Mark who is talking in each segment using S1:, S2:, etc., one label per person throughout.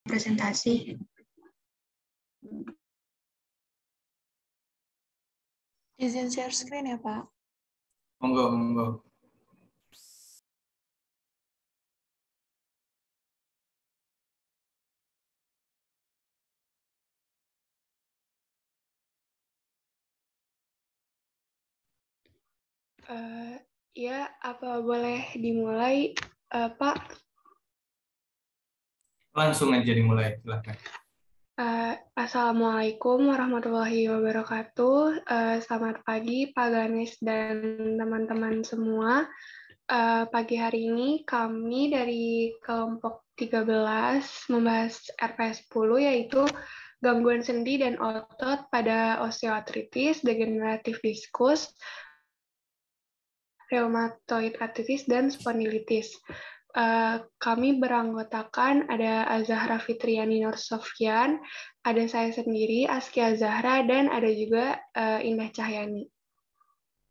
S1: presentasi.
S2: Izin share screen ya, Pak.
S3: Monggo, monggo.
S4: Ya, apa boleh dimulai, Pak?
S3: Langsung aja dimulai, silakan.
S4: Assalamualaikum warahmatullahi wabarakatuh. Selamat pagi, Pak Ganesh dan teman-teman semua. Pagi hari ini kami dari kelompok 13 membahas RPS 10, yaitu gangguan sendi dan otot pada osteoartritis, degeneratif diskus, reumatoid arthritis, dan spondilitis. Kami beranggotakan ada Azahra Fitriani Nur Sofyan, ada saya sendiri, Askia Zahra, dan ada juga Indah Cahyani.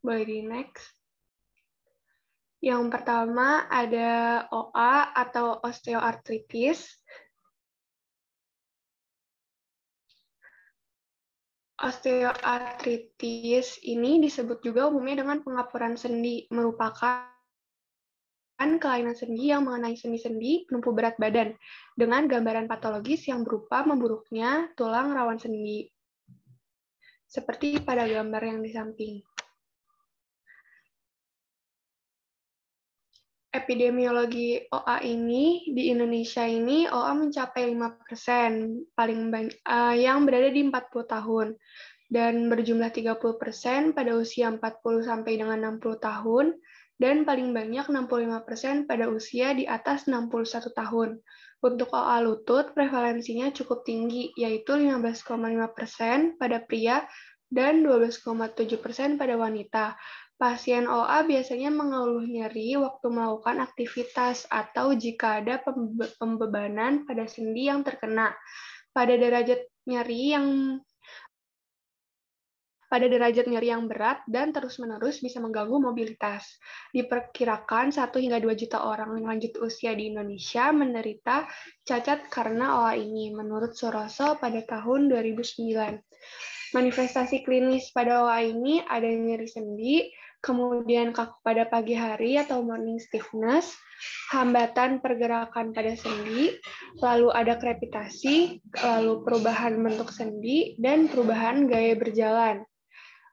S4: Boleh di next. Yang pertama ada OA atau osteoartritis. Osteoartritis ini disebut juga umumnya dengan pengapuran sendi, merupakan kelainan sendi yang mengenai sendi-sendi penumpu berat badan, dengan gambaran patologis yang berupa memburuknya tulang rawan sendi. Seperti pada gambar yang di samping. Epidemiologi OA ini, di Indonesia ini OA mencapai 5%, yang berada di 40 tahun, dan berjumlah 30% pada usia 40 sampai dengan 60 tahun, dan paling banyak 65% pada usia di atas 61 tahun. Untuk OA lutut, prevalensinya cukup tinggi, yaitu 15,5% pada pria dan 12,7% pada wanita. Pasien OA biasanya mengeluh nyeri waktu melakukan aktivitas atau jika ada pembebanan pada sendi yang terkena. Pada derajat nyeri yang berat dan terus-menerus bisa mengganggu mobilitas. Diperkirakan 1 hingga 2 juta orang lanjut usia di Indonesia menderita cacat karena OA ini, menurut Suroso pada tahun 2009. Manifestasi klinis pada OA ini ada nyeri sendi, kemudian kaku pada pagi hari atau morning stiffness, hambatan pergerakan pada sendi, lalu ada krepitasi, lalu perubahan bentuk sendi, dan perubahan gaya berjalan.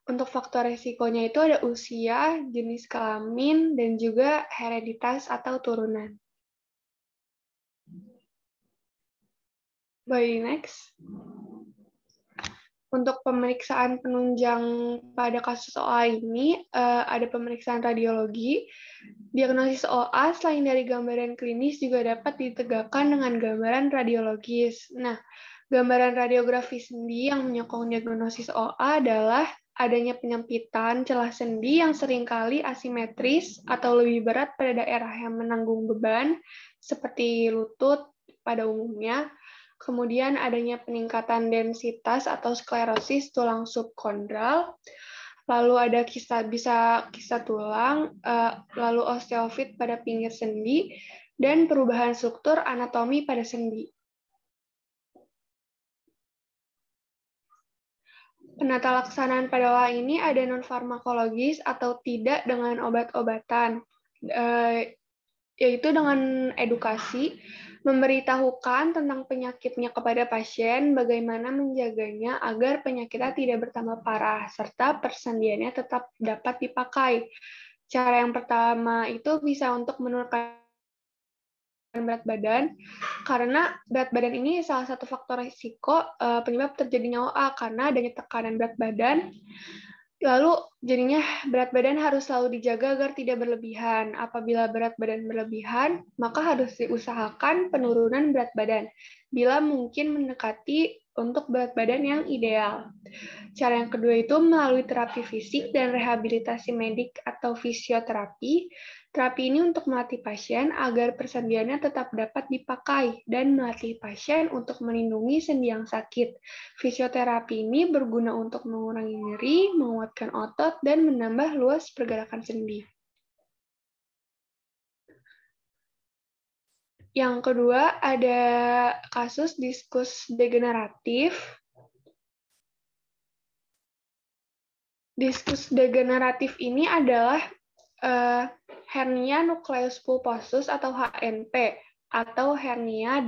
S4: Untuk faktor resikonya itu ada usia, jenis kelamin, dan juga hereditas atau turunan. By next. Untuk pemeriksaan penunjang pada kasus OA ini, ada pemeriksaan radiologi. Diagnosis OA selain dari gambaran klinis juga dapat ditegakkan dengan gambaran radiologis. Nah, gambaran radiografi sendi yang menyokong diagnosis OA adalah adanya penyempitan celah sendi yang seringkali asimetris atau lebih berat pada daerah yang menanggung beban, seperti lutut pada umumnya. Kemudian adanya peningkatan densitas atau sklerosis tulang subkondral, lalu ada kisah tulang, lalu osteofit pada pinggir sendi, dan perubahan struktur anatomi pada sendi. Penata laksanaan pada OA ini ada non-farmakologis atau tidak dengan obat-obatan, yaitu dengan edukasi, memberitahukan tentang penyakitnya kepada pasien, bagaimana menjaganya agar penyakitnya tidak bertambah parah, serta persendiannya tetap dapat dipakai. Cara yang pertama itu bisa untuk menurunkan berat badan, karena berat badan ini salah satu faktor risiko penyebab terjadinya OA, karena adanya tekanan berat badan. Lalu jadinya berat badan harus selalu dijaga agar tidak berlebihan. Apabila berat badan berlebihan, maka harus diusahakan penurunan berat badan, bila mungkin mendekati untuk berat badan yang ideal. Cara yang kedua itu melalui terapi fisik dan rehabilitasi medik atau fisioterapi. Terapi ini untuk melatih pasien agar persendiannya tetap dapat dipakai dan melatih pasien untuk melindungi sendi yang sakit. Fisioterapi ini berguna untuk mengurangi nyeri, menguatkan otot, dan menambah luas pergerakan sendi. Yang kedua ada kasus diskus degeneratif. Diskus degeneratif ini adalah hernia nucleus pulposus atau HNP atau hernia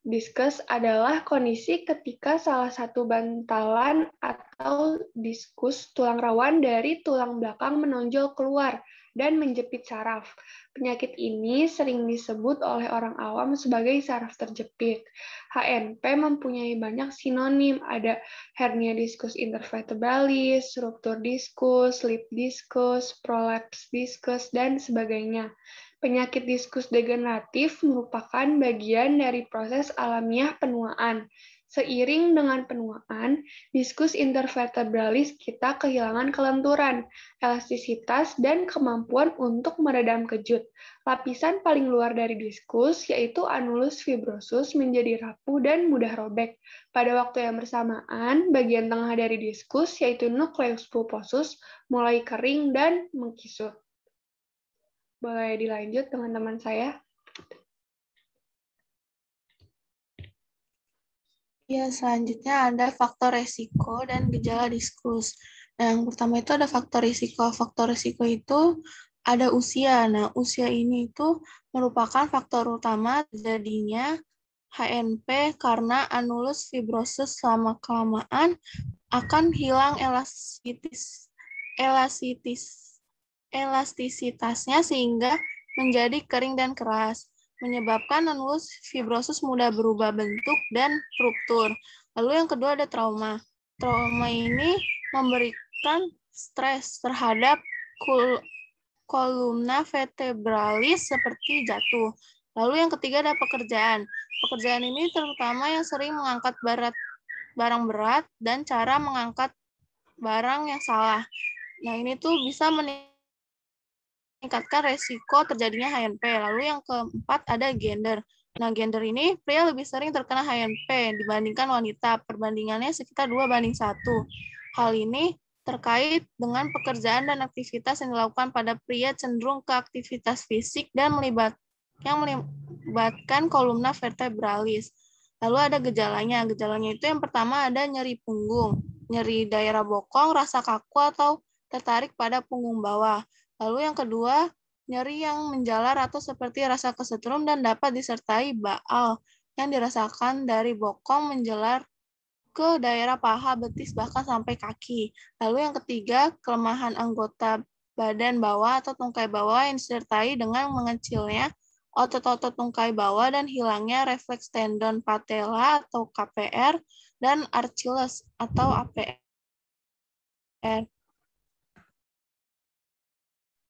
S4: diskus adalah kondisi ketika salah satu bantalan atau diskus tulang rawan dari tulang belakang menonjol keluar dan menjepit saraf. Penyakit ini sering disebut oleh orang awam sebagai saraf terjepit. HNP mempunyai banyak sinonim, ada hernia diskus intervertebralis, ruptur diskus, slip diskus, prolaps diskus, dan sebagainya. Penyakit diskus degeneratif merupakan bagian dari proses alamiah penuaan. Seiring dengan penuaan, diskus intervertebralis kita kehilangan kelenturan, elastisitas, dan kemampuan untuk meredam kejut. Lapisan paling luar dari diskus, yaitu anulus fibrosus, menjadi rapuh dan mudah robek. Pada waktu yang bersamaan, bagian tengah dari diskus, yaitu nucleus pulposus, mulai kering dan mengkisut. Boleh dilanjut teman-teman saya?
S2: Ya, selanjutnya ada faktor resiko dan gejala diskus. Nah, yang pertama itu ada faktor risiko. Faktor risiko itu ada usia. Nah, usia ini itu merupakan faktor utama terjadinya HNP karena anulus fibrosus lama-kelamaan akan hilang elastisitasnya sehingga menjadi kering dan keras, menyebabkan anulus fibrosus mudah berubah bentuk dan ruptur. Lalu yang kedua ada trauma. Trauma ini memberikan stres terhadap kolumna vertebralis seperti jatuh. Lalu yang ketiga ada pekerjaan. Pekerjaan ini terutama yang sering mengangkat barang berat dan cara mengangkat barang yang salah. Nah, ini tuh bisa meningkatkan resiko terjadinya HNP. Lalu yang keempat ada gender. Nah, gender ini pria lebih sering terkena HNP dibandingkan wanita. Perbandingannya sekitar 2:1. Hal ini terkait dengan pekerjaan dan aktivitas yang dilakukan pada pria cenderung ke aktivitas fisik dan melibatkan kolumna vertebralis. Lalu ada gejalanya. Gejalanya itu yang pertama ada nyeri punggung, nyeri daerah bokong, rasa kaku atau tertarik pada punggung bawah. Lalu yang kedua, nyeri yang menjalar atau seperti rasa kesetrum dan dapat disertai baal yang dirasakan dari bokong menjalar ke daerah paha, betis, bahkan sampai kaki. Lalu yang ketiga, kelemahan anggota badan bawah atau tungkai bawah yang disertai dengan mengecilnya otot-otot tungkai bawah dan hilangnya refleks tendon patella atau KPR dan Achilles atau APR.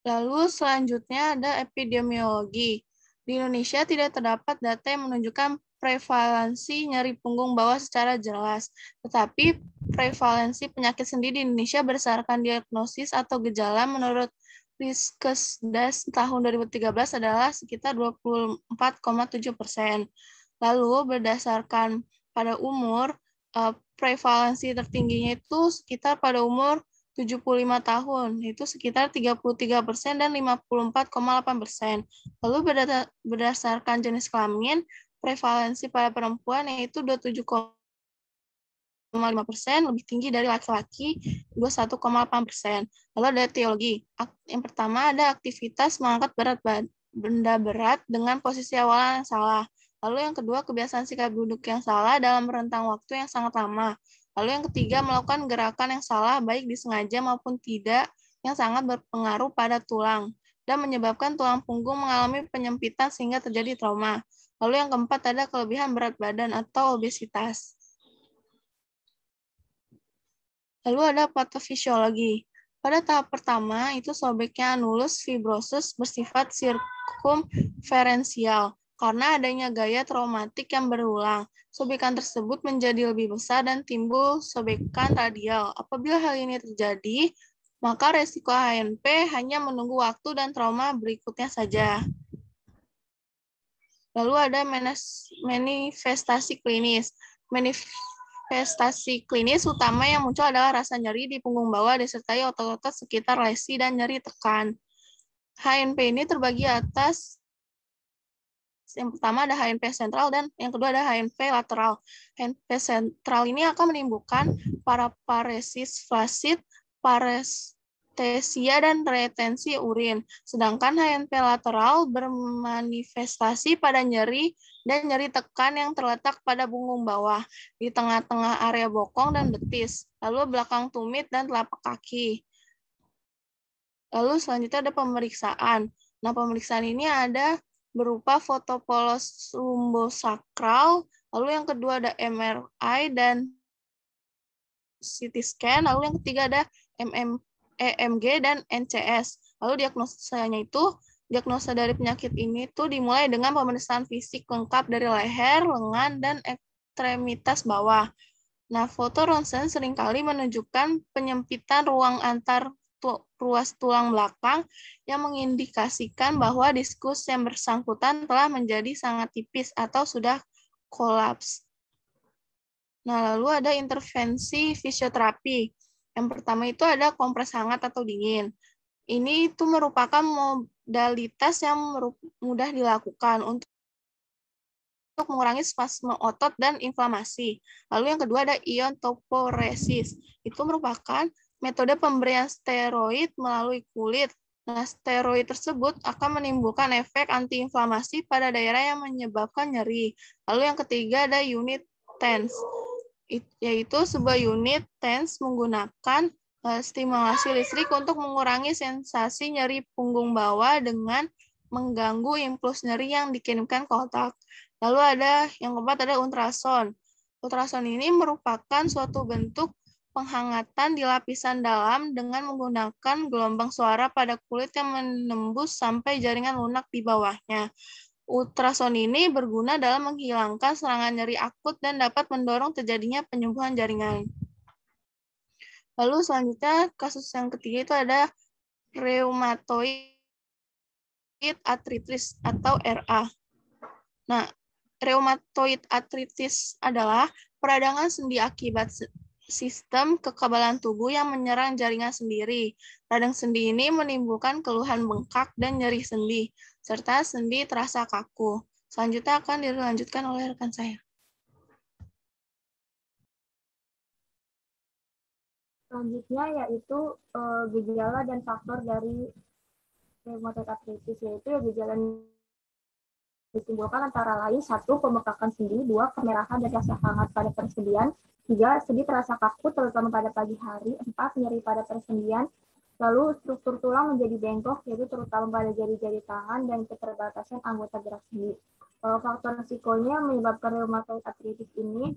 S2: Lalu selanjutnya ada epidemiologi. Di Indonesia tidak terdapat data yang menunjukkan prevalensi nyeri punggung bawah secara jelas, tetapi prevalensi penyakit sendi di Indonesia berdasarkan diagnosis atau gejala menurut Riskesdas tahun 2013 adalah sekitar 24,7%. Lalu berdasarkan pada umur, prevalensi tertingginya itu sekitar pada umur 75 tahun, itu sekitar 33% dan 54,8%. Lalu berdasarkan jenis kelamin, prevalensi pada perempuan yaitu 27,5%, lebih tinggi dari laki-laki 21,8%. Lalu ada teologi. Yang pertama ada aktivitas mengangkat benda berat dengan posisi awalan yang salah. Lalu yang kedua kebiasaan sikap duduk yang salah dalam rentang waktu yang sangat lama. Lalu yang ketiga melakukan gerakan yang salah baik disengaja maupun tidak yang sangat berpengaruh pada tulang dan menyebabkan tulang punggung mengalami penyempitan sehingga terjadi trauma. Lalu yang keempat ada kelebihan berat badan atau obesitas. Lalu ada patofisiologi. Pada tahap pertama, itu sobeknya anulus fibrosus bersifat sirkumferensial karena adanya gaya traumatik yang berulang. Sobekan tersebut menjadi lebih besar dan timbul sobekan radial. Apabila hal ini terjadi, maka resiko HNP hanya menunggu waktu dan trauma berikutnya saja. Lalu ada manifestasi klinis. Manifestasi klinis utama yang muncul adalah rasa nyeri di punggung bawah disertai otot-otot sekitar lesi dan nyeri tekan. HNP ini terbagi atas Yang pertama ada HNP sentral dan yang kedua ada HNP lateral. HNP sentral ini akan menimbulkan paraparesis flasid, parestesia, dan retensi urin. Sedangkan HNP lateral bermanifestasi pada nyeri dan nyeri tekan yang terletak pada punggung bawah, di tengah-tengah area bokong dan betis, lalu belakang tumit dan telapak kaki. Lalu selanjutnya ada pemeriksaan. Nah, pemeriksaan ini ada berupa foto polos lumbosakral, lalu yang kedua ada MRI dan CT scan, lalu yang ketiga ada EMG dan NCS. Lalu diagnosa dari penyakit ini tuh dimulai dengan pemeriksaan fisik lengkap dari leher, lengan, dan ekstremitas bawah. Nah, foto ronsen seringkali menunjukkan penyempitan ruang antar ruas tulang belakang yang mengindikasikan bahwa diskus yang bersangkutan telah menjadi sangat tipis atau sudah kolaps. Nah, lalu ada intervensi fisioterapi. Yang pertama itu ada kompres hangat atau dingin. Ini itu merupakan modalitas yang mudah dilakukan untuk mengurangi spasme otot dan inflamasi. Lalu yang kedua ada iontoporesis. Itu merupakan metode pemberian steroid melalui kulit. Nah, steroid tersebut akan menimbulkan efek antiinflamasi pada daerah yang menyebabkan nyeri. Lalu yang ketiga ada unit TENS, yaitu sebuah unit TENS menggunakan stimulasi listrik untuk mengurangi sensasi nyeri punggung bawah dengan mengganggu impuls nyeri yang dikirimkan ke otak. Lalu ada yang keempat ada ultrason. Ultrason ini merupakan suatu bentuk penghangatan di lapisan dalam dengan menggunakan gelombang suara pada kulit yang menembus sampai jaringan lunak di bawahnya. Ultrason ini berguna dalam menghilangkan serangan nyeri akut dan dapat mendorong terjadinya penyembuhan jaringan. Lalu selanjutnya kasus yang ketiga itu ada rheumatoid arthritis atau RA. Nah, rheumatoid arthritis adalah peradangan sendi akibat sistem kekebalan tubuh yang menyerang jaringan sendiri. Radang sendi ini menimbulkan keluhan bengkak dan nyeri sendi, serta sendi terasa kaku. Selanjutnya akan dilanjutkan oleh rekan saya.
S1: Selanjutnya yaitu gejala dan faktor dari rheumatoid arthritis, yaitu gejala ditimbulkan antara lain 1. Pembengkakan sendi, 2. Kemerahan dan rasa hangat pada persendian, 3. Sendi terasa kaku terutama pada pagi hari, 4. Nyeri pada persendian, lalu struktur tulang menjadi bengkok yaitu terutama pada jari-jari tangan dan keterbatasan anggota gerak sendi. Faktor risikonya menyebabkan rheumatoid arthritis ini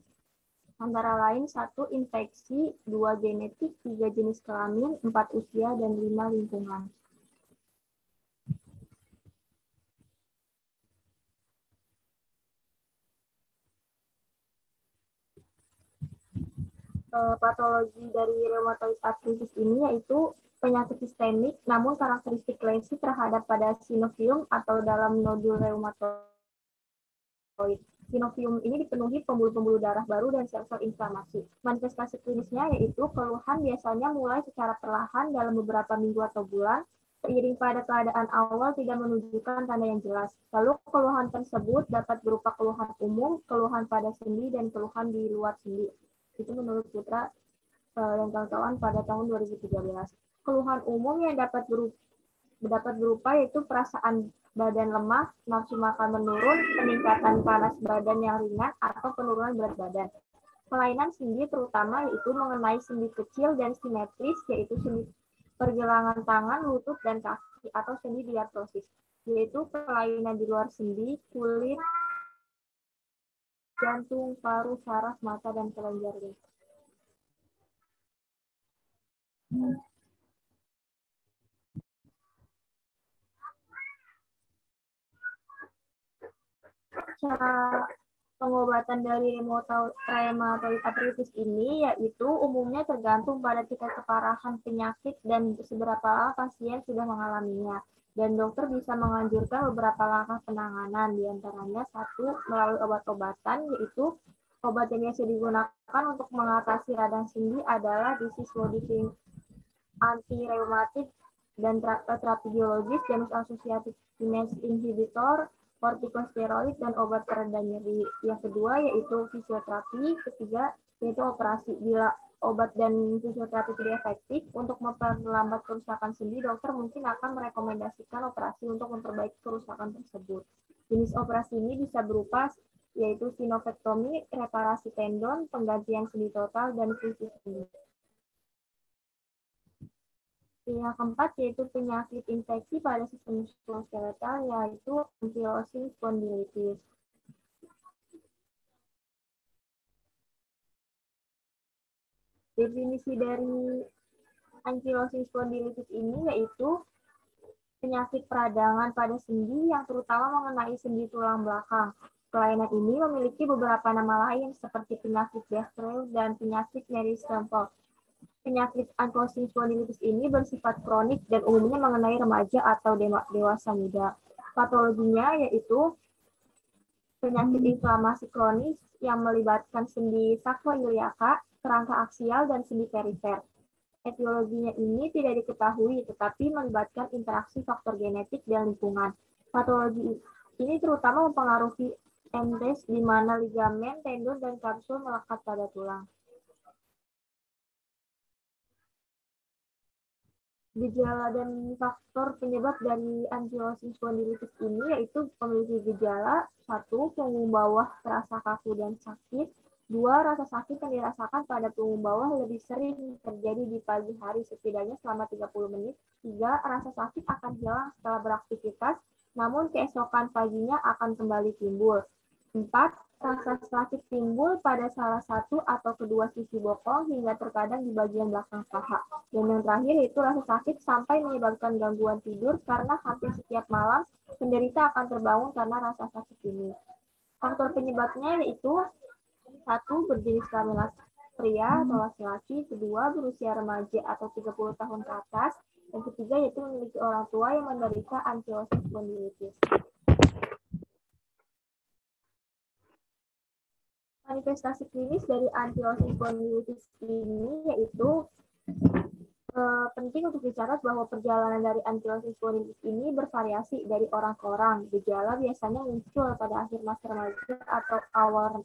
S1: antara lain 1. Infeksi, 2. Genetik, 3. jenis kelamin, 4. usia, dan 5. lingkungan. Patologi dari rheumatoid arthritis ini yaitu penyakit sistemik, namun karakteristik lesi terhadap pada sinovium atau dalam nodul rheumatoid. Sinovium ini dipenuhi pembuluh-pembuluh darah baru dan sel-sel inflamasi. Manifestasi klinisnya yaitu keluhan biasanya mulai secara perlahan dalam beberapa minggu atau bulan, seiring pada keadaan awal tidak menunjukkan tanda yang jelas. Lalu keluhan tersebut dapat berupa keluhan umum, keluhan pada sendi, dan keluhan di luar sendi. Itu menurut Putra dan kawan-kawan pada tahun 2013. Keluhan umum yang dapat berupa yaitu perasaan badan lemah, nafsu makan menurun, peningkatan panas badan yang ringan, atau penurunan berat badan. Kelainan sendi terutama yaitu mengenai sendi kecil dan simetris, yaitu sendi pergelangan tangan, lutut, dan kaki, atau sendi diartrosis, yaitu kelainan di luar sendi, kulit, jantung, paru, saraf, mata, dan kelenjar. Cara pengobatan dari rheumatoid arthritis ini yaitu umumnya tergantung pada tingkat keparahan penyakit dan seberapa lama pasien sudah mengalaminya. Dan dokter bisa menganjurkan beberapa langkah penanganan, diantaranya 1. melalui obat-obatan, yaitu obat yang biasa digunakan untuk mengatasi radang sendi adalah disease modifying anti-reumatik dan terapi biologis, jenis asosiatif kinase inhibitor, kortikosteroid dan obat pereda nyeri. Yang kedua yaitu fisioterapi, ketiga yaitu operasi. Bila obat dan fisioterapi tidak efektif untuk memperlambat kerusakan sendi, dokter mungkin akan merekomendasikan operasi untuk memperbaiki kerusakan tersebut. Jenis operasi ini bisa berupa yaitu sinovektomi, reparasi tendon, penggantian sendi total, dan fusio sendi. Yang keempat yaitu penyakit infeksi pada sistem muskuloskeletal, yaitu ankylosing spondylitis. Definisi dari ankylosing spondylitis ini yaitu penyakit peradangan pada sendi yang terutama mengenai sendi tulang belakang. Kelainan ini memiliki beberapa nama lain seperti penyakit Bechtel dan penyakit Nery-Stempel. Penyakit ankylosing spondylitis ini bersifat kronik dan umumnya mengenai remaja atau dewasa muda. Patologinya yaitu penyakit inflamasi kronis yang melibatkan sendi sakroiliaka, kerangka aksial, dan sendi perifer. Etiologinya ini tidak diketahui, tetapi melibatkan interaksi faktor genetik dan lingkungan. Patologi ini terutama mempengaruhi endes di mana ligamen, tendon, dan kapsul melekat pada tulang. Gejala dan faktor penyebab dari ankylosing spondylitis ini yaitu memiliki gejala 1. Punggung bawah terasa kaku dan sakit. 2. Rasa sakit yang dirasakan pada punggung bawah lebih sering terjadi di pagi hari setidaknya selama 30 menit. 3. Rasa sakit akan hilang setelah beraktivitas, namun keesokan paginya akan kembali timbul. 4. Rasa sakit timbul pada salah satu atau kedua sisi bokong hingga terkadang di bagian belakang paha. Dan yang terakhir yaitu rasa sakit sampai menyebabkan gangguan tidur karena hampir setiap malam penderita akan terbangun karena rasa sakit ini. Faktor penyebabnya yaitu 1. Berjenis kelamin pria atau laki-laki, 2. Berusia remaja atau 30 tahun ke atas, dan ketiga yaitu memiliki orang tua yang menderita ankylosing spondylitis. Manifestasi klinis dari ankylosing spondylitis ini yaitu penting untuk dicatat bahwa perjalanan dari ankylosing spondylitis ini bervariasi dari orang ke orang. Gejala biasanya muncul pada akhir masa remaja atau awal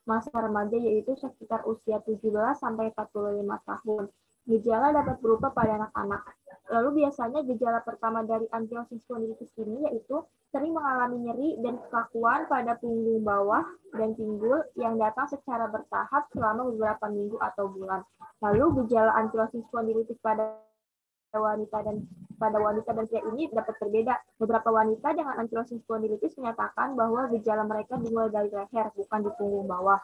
S1: masa remaja yaitu sekitar usia 17 sampai 45 tahun. Gejala dapat berupa pada anak-anak. Lalu biasanya gejala pertama dari ankylosing spondylitis ini yaitu sering mengalami nyeri dan kekakuan pada punggung bawah dan pinggul yang datang secara bertahap selama beberapa minggu atau bulan. Lalu gejala ankylosing spondylitis pada wanita dan pria ini dapat berbeda. Beberapa wanita dengan ankylosing spondylitis menyatakan bahwa gejala mereka dimulai dari leher, bukan di punggung bawah.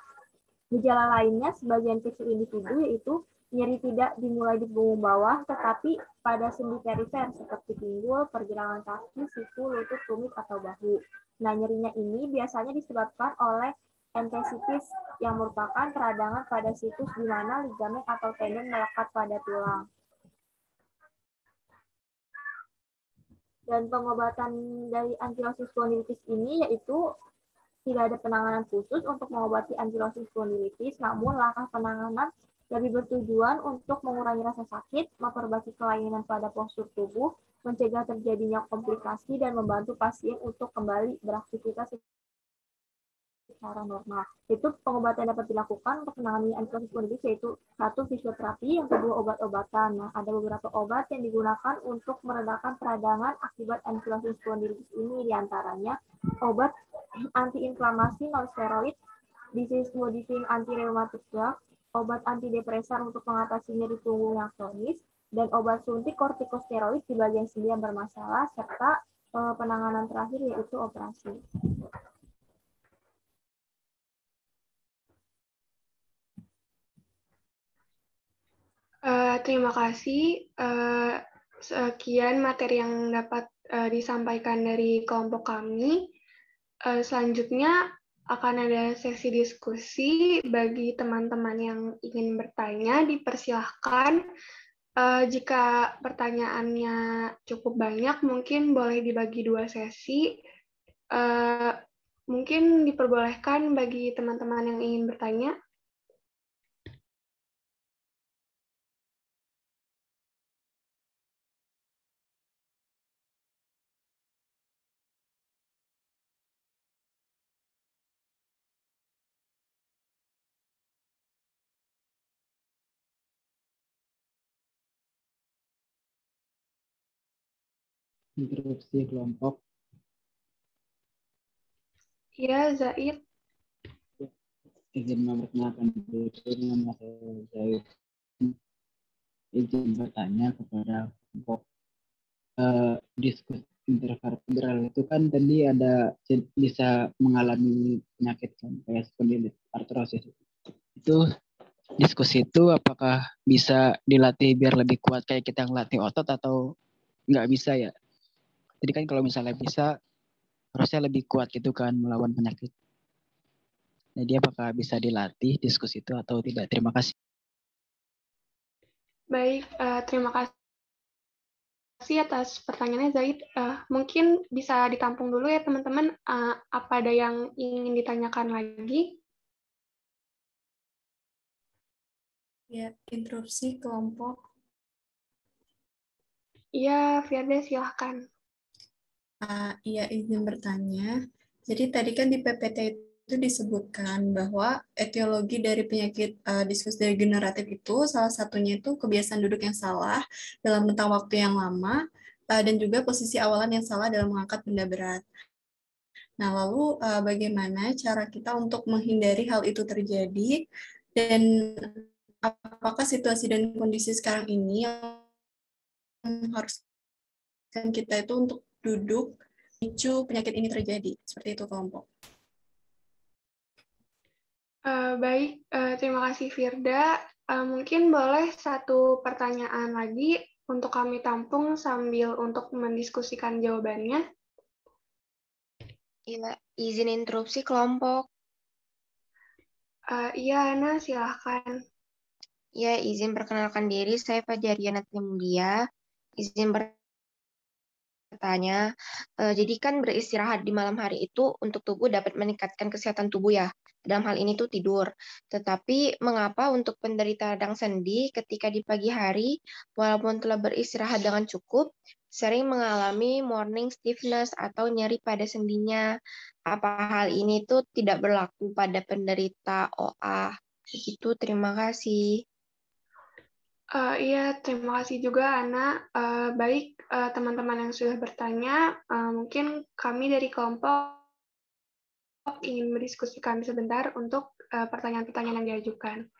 S1: Gejala lainnya sebagian kecil individu yaitu nyeri tidak dimulai di punggung bawah, tetapi pada sendi perifer seperti pinggul, pergelangan kaki, siku, lutut, tumit, atau bahu. Nah, nyerinya ini biasanya disebabkan oleh enthesitis yang merupakan peradangan pada situs di mana ligamen atau tendon melekat pada tulang. Dan pengobatan dari ankylosing spondylitis ini yaitu tidak ada penanganan khusus untuk mengobati ankylosing spondylitis, namun langkah penanganan lebih bertujuan untuk mengurangi rasa sakit, memperbaiki kelainan pada postur tubuh, mencegah terjadinya komplikasi, dan membantu pasien untuk kembali beraktivitas secara normal. Itu pengobatan dapat dilakukan untuk menangani ankylosing spondylitis yaitu 1. Fisioterapi, yang kedua obat-obatan. Nah, ada beberapa obat yang digunakan untuk meredakan peradangan akibat ankylosing spondylitis ini, diantaranya obat antiinflamasi non-steroid, disease modifying anti-rheumatic drug, obat antidepresan untuk mengatasi nyeri punggung yang kronis, dan obat suntik kortikosteroid di bagian sendi yang bermasalah, serta penanganan terakhir yaitu operasi.
S4: Terima kasih. Sekian materi yang dapat disampaikan dari kelompok kami. Selanjutnya akan ada sesi diskusi bagi teman-teman yang ingin bertanya, dipersilahkan. Jika pertanyaannya cukup banyak, mungkin boleh dibagi 2 sesi. Mungkin diperbolehkan bagi teman-teman yang ingin bertanya.
S5: interupsi kelompok.
S4: Ya, Zaid.
S5: Izin memperkenalkan diri, nama saya Zaid. Izin bertanya kepada kelompok diskusi intervertebral itu kan tadi ada bisa mengalami penyakit kayak spondyloartrosis. Itu diskusi itu apakah bisa dilatih biar lebih kuat kayak kita ngelatih otot atau nggak bisa ya? Jadi kan kalau misalnya bisa harusnya lebih kuat gitu kan melawan penyakit. Jadi apakah bisa dilatih diskusi itu atau tidak? Terima kasih.
S4: Baik, terima kasih atas pertanyaannya Zaid. Mungkin bisa ditampung dulu ya teman-teman. Apa ada yang ingin ditanyakan lagi?
S6: Ya, interupsi kelompok.
S4: Iya, Firda silahkan.
S6: Iya, izin bertanya. Jadi tadi kan di PPT itu disebutkan bahwa etiologi dari penyakit diskus degeneratif itu salah satunya itu kebiasaan duduk yang salah dalam rentang waktu yang lama dan juga posisi awalan yang salah dalam mengangkat benda berat. Nah, lalu bagaimana cara kita untuk menghindari hal itu terjadi dan apakah situasi dan kondisi sekarang ini yang harus kita itu untuk duduk micu penyakit ini terjadi, seperti itu kelompok.
S4: Baik, terima kasih Firda. Mungkin boleh satu pertanyaan lagi untuk kami tampung sambil untuk mendiskusikan jawabannya.
S7: Iya, izin interupsi kelompok.
S4: Iya, Ana, silahkan.
S7: Ya, izin perkenalkan diri, saya Fajariana Trimulia. Izin bertanya, jadi kan beristirahat di malam hari itu untuk tubuh dapat meningkatkan kesehatan tubuh ya. Dalam hal ini tuh tidur. Tetapi mengapa untuk penderita radang sendi ketika di pagi hari, walaupun telah beristirahat dengan cukup, sering mengalami morning stiffness atau nyeri pada sendinya? Apa hal ini tuh tidak berlaku pada penderita OA? Begitu, terima kasih.
S4: Iya, terima kasih juga, Ana. Baik, teman-teman yang sudah bertanya, mungkin kami dari kelompok ingin mendiskusikan sebentar untuk pertanyaan-pertanyaan yang diajukan.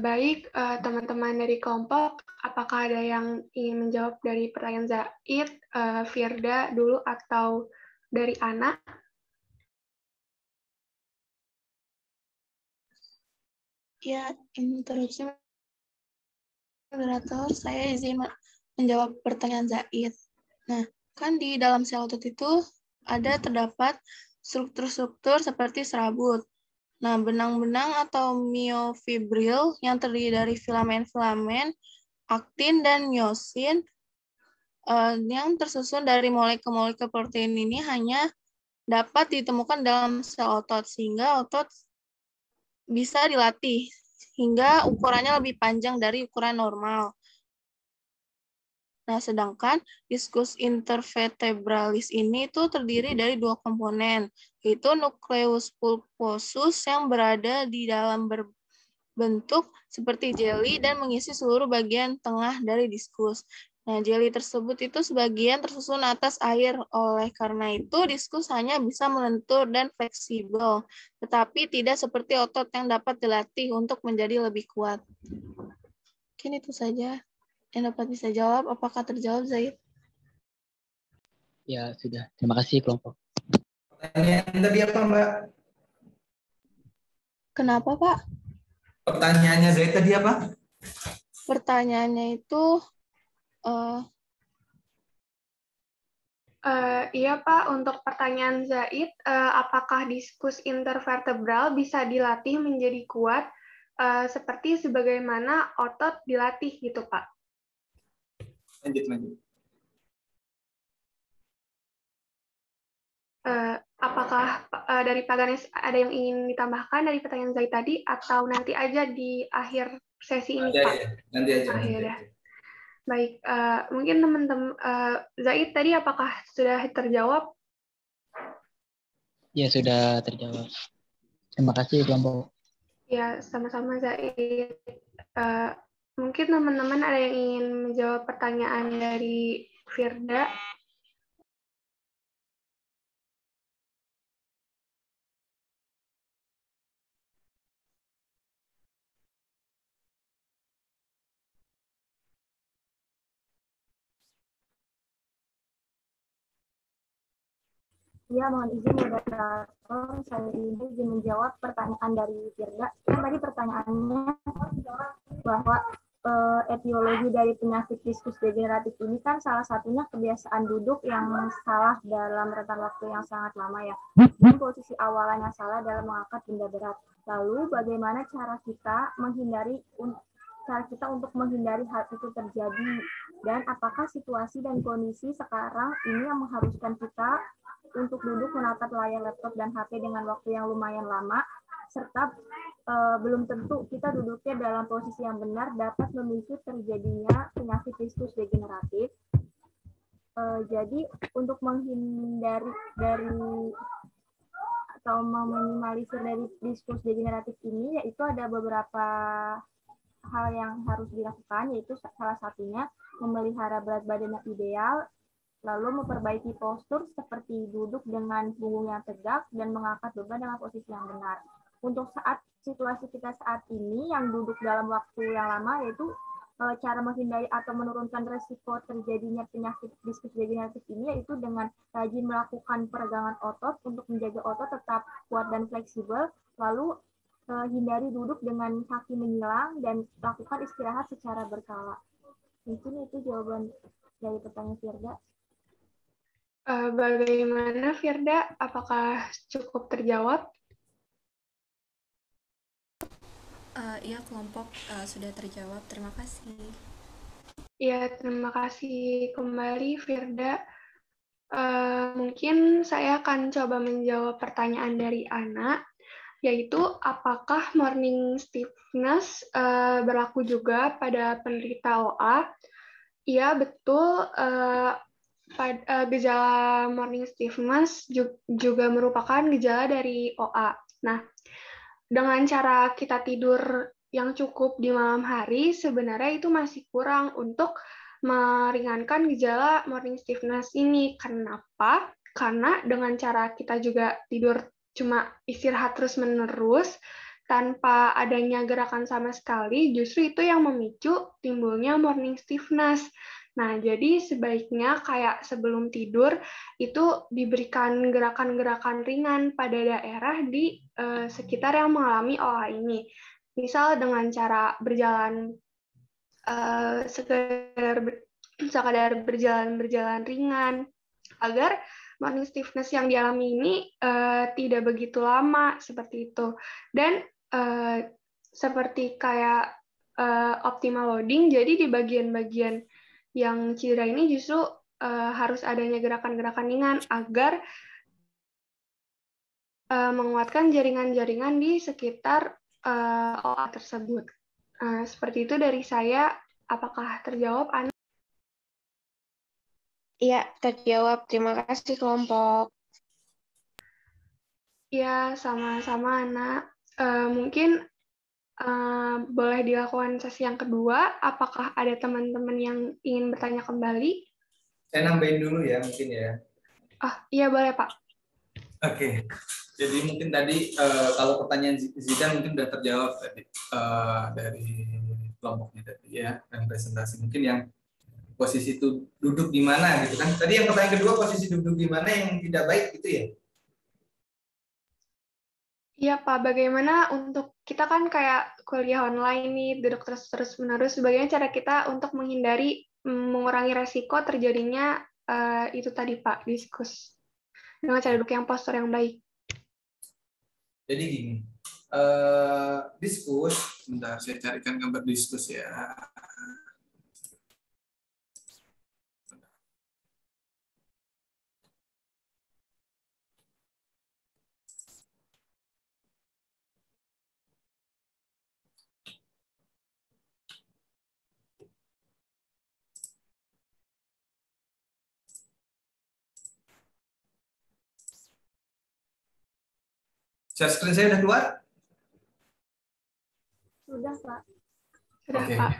S4: Baik, teman-teman dari kelompok, apakah ada yang ingin menjawab dari pertanyaan Zaid, Firda dulu, atau dari Ana?
S2: Ya, interupsi moderator, saya izin menjawab pertanyaan Zaid. Nah, kan di dalam sel otot itu terdapat struktur-struktur seperti serabut. Nah, benang-benang atau miofibril yang terdiri dari filamen-filamen, aktin, dan miosin yang tersusun dari molekul-molekul protein ini hanya dapat ditemukan dalam sel otot, sehingga otot bisa dilatih hingga ukurannya lebih panjang dari ukuran normal. Nah, sedangkan diskus intervertebralis ini itu terdiri dari dua komponen, yaitu nukleus pulposus yang berada di dalam berbentuk seperti jeli dan mengisi seluruh bagian tengah dari diskus. Nah, jeli tersebut itu sebagian tersusun atas air. Oleh karena itu, diskus hanya bisa melentur dan fleksibel, tetapi tidak seperti otot yang dapat dilatih untuk menjadi lebih kuat. Mungkin itu saja yang dapat bisa jawab. Apakah terjawab, Zaid?
S5: Ya, sudah. Terima kasih kelompok.
S3: Pertanyaan tadi apa, Mbak?
S2: Kenapa, Pak?
S3: Pertanyaannya Zaid tadi apa?
S2: Pertanyaannya itu
S4: Iya Pak, untuk pertanyaan Zaid, apakah diskus intervertebral bisa dilatih menjadi kuat seperti sebagaimana otot dilatih gitu Pak?
S3: Lanjut.
S4: Apakah dari Pak Ganes ada yang ingin ditambahkan dari pertanyaan Zaid tadi, atau nanti aja di akhir sesi ini Pak?
S3: Nanti aja.
S4: Ya. Baik, mungkin teman-teman Zaid tadi apakah sudah terjawab?
S5: Ya, sudah terjawab. Terima kasih kelompok.
S4: Ya, sama-sama Zaid. Mungkin teman-teman ada yang ingin menjawab pertanyaan dari Firda.
S1: Ya, mohon izin moderator, saya izin menjawab pertanyaan dari Firda. Tadi pertanyaannya bahwa etiologi dari penyakit diskus degeneratif ini kan salah satunya kebiasaan duduk yang salah dalam rentan waktu yang sangat lama ya. Dan posisi awalannya salah dalam mengangkat benda berat. Lalu bagaimana cara kita untuk menghindari hal itu terjadi, dan apakah situasi dan kondisi sekarang ini yang mengharuskan kita untuk duduk menatap layar laptop dan HP dengan waktu yang lumayan lama, serta belum tentu kita duduknya dalam posisi yang benar dapat memicu terjadinya penyakit diskus degeneratif. Jadi untuk menghindari dari atau meminimalisir dari diskus degeneratif ini, yaitu ada beberapa hal yang harus dilakukan, yaitu salah satunya memelihara berat badan yang ideal, lalu memperbaiki postur seperti duduk dengan punggung yang tegak dan mengangkat beban dengan posisi yang benar. Untuk situasi kita saat ini yang duduk dalam waktu yang lama, yaitu cara menghindari atau menurunkan resiko terjadinya penyakit diskus degeneratif ini yaitu dengan rajin melakukan peregangan otot untuk menjaga otot tetap kuat dan fleksibel, lalu hindari duduk dengan kaki menyilang dan lakukan istirahat secara berkala. Mungkin itu jawaban dari pertanyaan Firda.
S4: Bagaimana Firda? Apakah cukup terjawab?
S6: Iya, kelompok sudah terjawab. Terima kasih.
S4: Ya, terima kasih kembali Firda. Mungkin saya akan coba menjawab pertanyaan dari Ana, yaitu apakah morning stiffness berlaku juga pada penderita OA? Iya, betul. Gejala morning stiffness juga merupakan gejala dari OA. Nah, dengan cara kita tidur yang cukup di malam hari, sebenarnya itu masih kurang untuk meringankan gejala morning stiffness ini. Kenapa? Karena dengan cara kita juga tidur cuma istirahat terus-menerus, tanpa adanya gerakan sama sekali, justru itu yang memicu timbulnya morning stiffness. Nah, jadi sebaiknya kayak sebelum tidur itu diberikan gerakan-gerakan ringan pada daerah di sekitar yang mengalami OA ini. Misal dengan cara berjalan sekadar berjalan ringan agar morning stiffness yang dialami ini tidak begitu lama seperti itu. Dan seperti kayak optimal loading, jadi di bagian-bagian yang cedera ini justru harus adanya gerakan-gerakan ringan agar menguatkan jaringan-jaringan di sekitar OA tersebut. Seperti itu dari saya. Apakah terjawab, Ana?
S7: Iya, terjawab. Terima kasih kelompok.
S4: Ya, sama-sama, Ana. Mungkin boleh dilakukan sesi yang kedua. Apakah ada teman-teman yang ingin bertanya kembali?
S3: Saya nambahin dulu ya mungkin ya.
S4: Iya boleh Pak.
S3: Oke. Jadi mungkin tadi kalau pertanyaan Zidan mungkin sudah terjawab tadi dari kelompoknya tadi ya, dan presentasi mungkin yang posisi itu duduk di mana gitu kan. Tadi yang pertanyaan kedua posisi duduk di mana yang tidak baik gitu ya.
S4: Iya Pak, bagaimana untuk kita kan kayak kuliah online nih, duduk terus-menerus, bagaimana cara kita untuk menghindari mengurangi resiko terjadinya itu tadi Pak, diskus dengan cara duduk yang postur yang baik.
S3: Jadi gini, diskus, bentar saya carikan gambar diskus ya. Share screen saya udah keluar?
S1: Sudah, Pak.
S4: Sudah,
S3: Oke.
S4: Pak.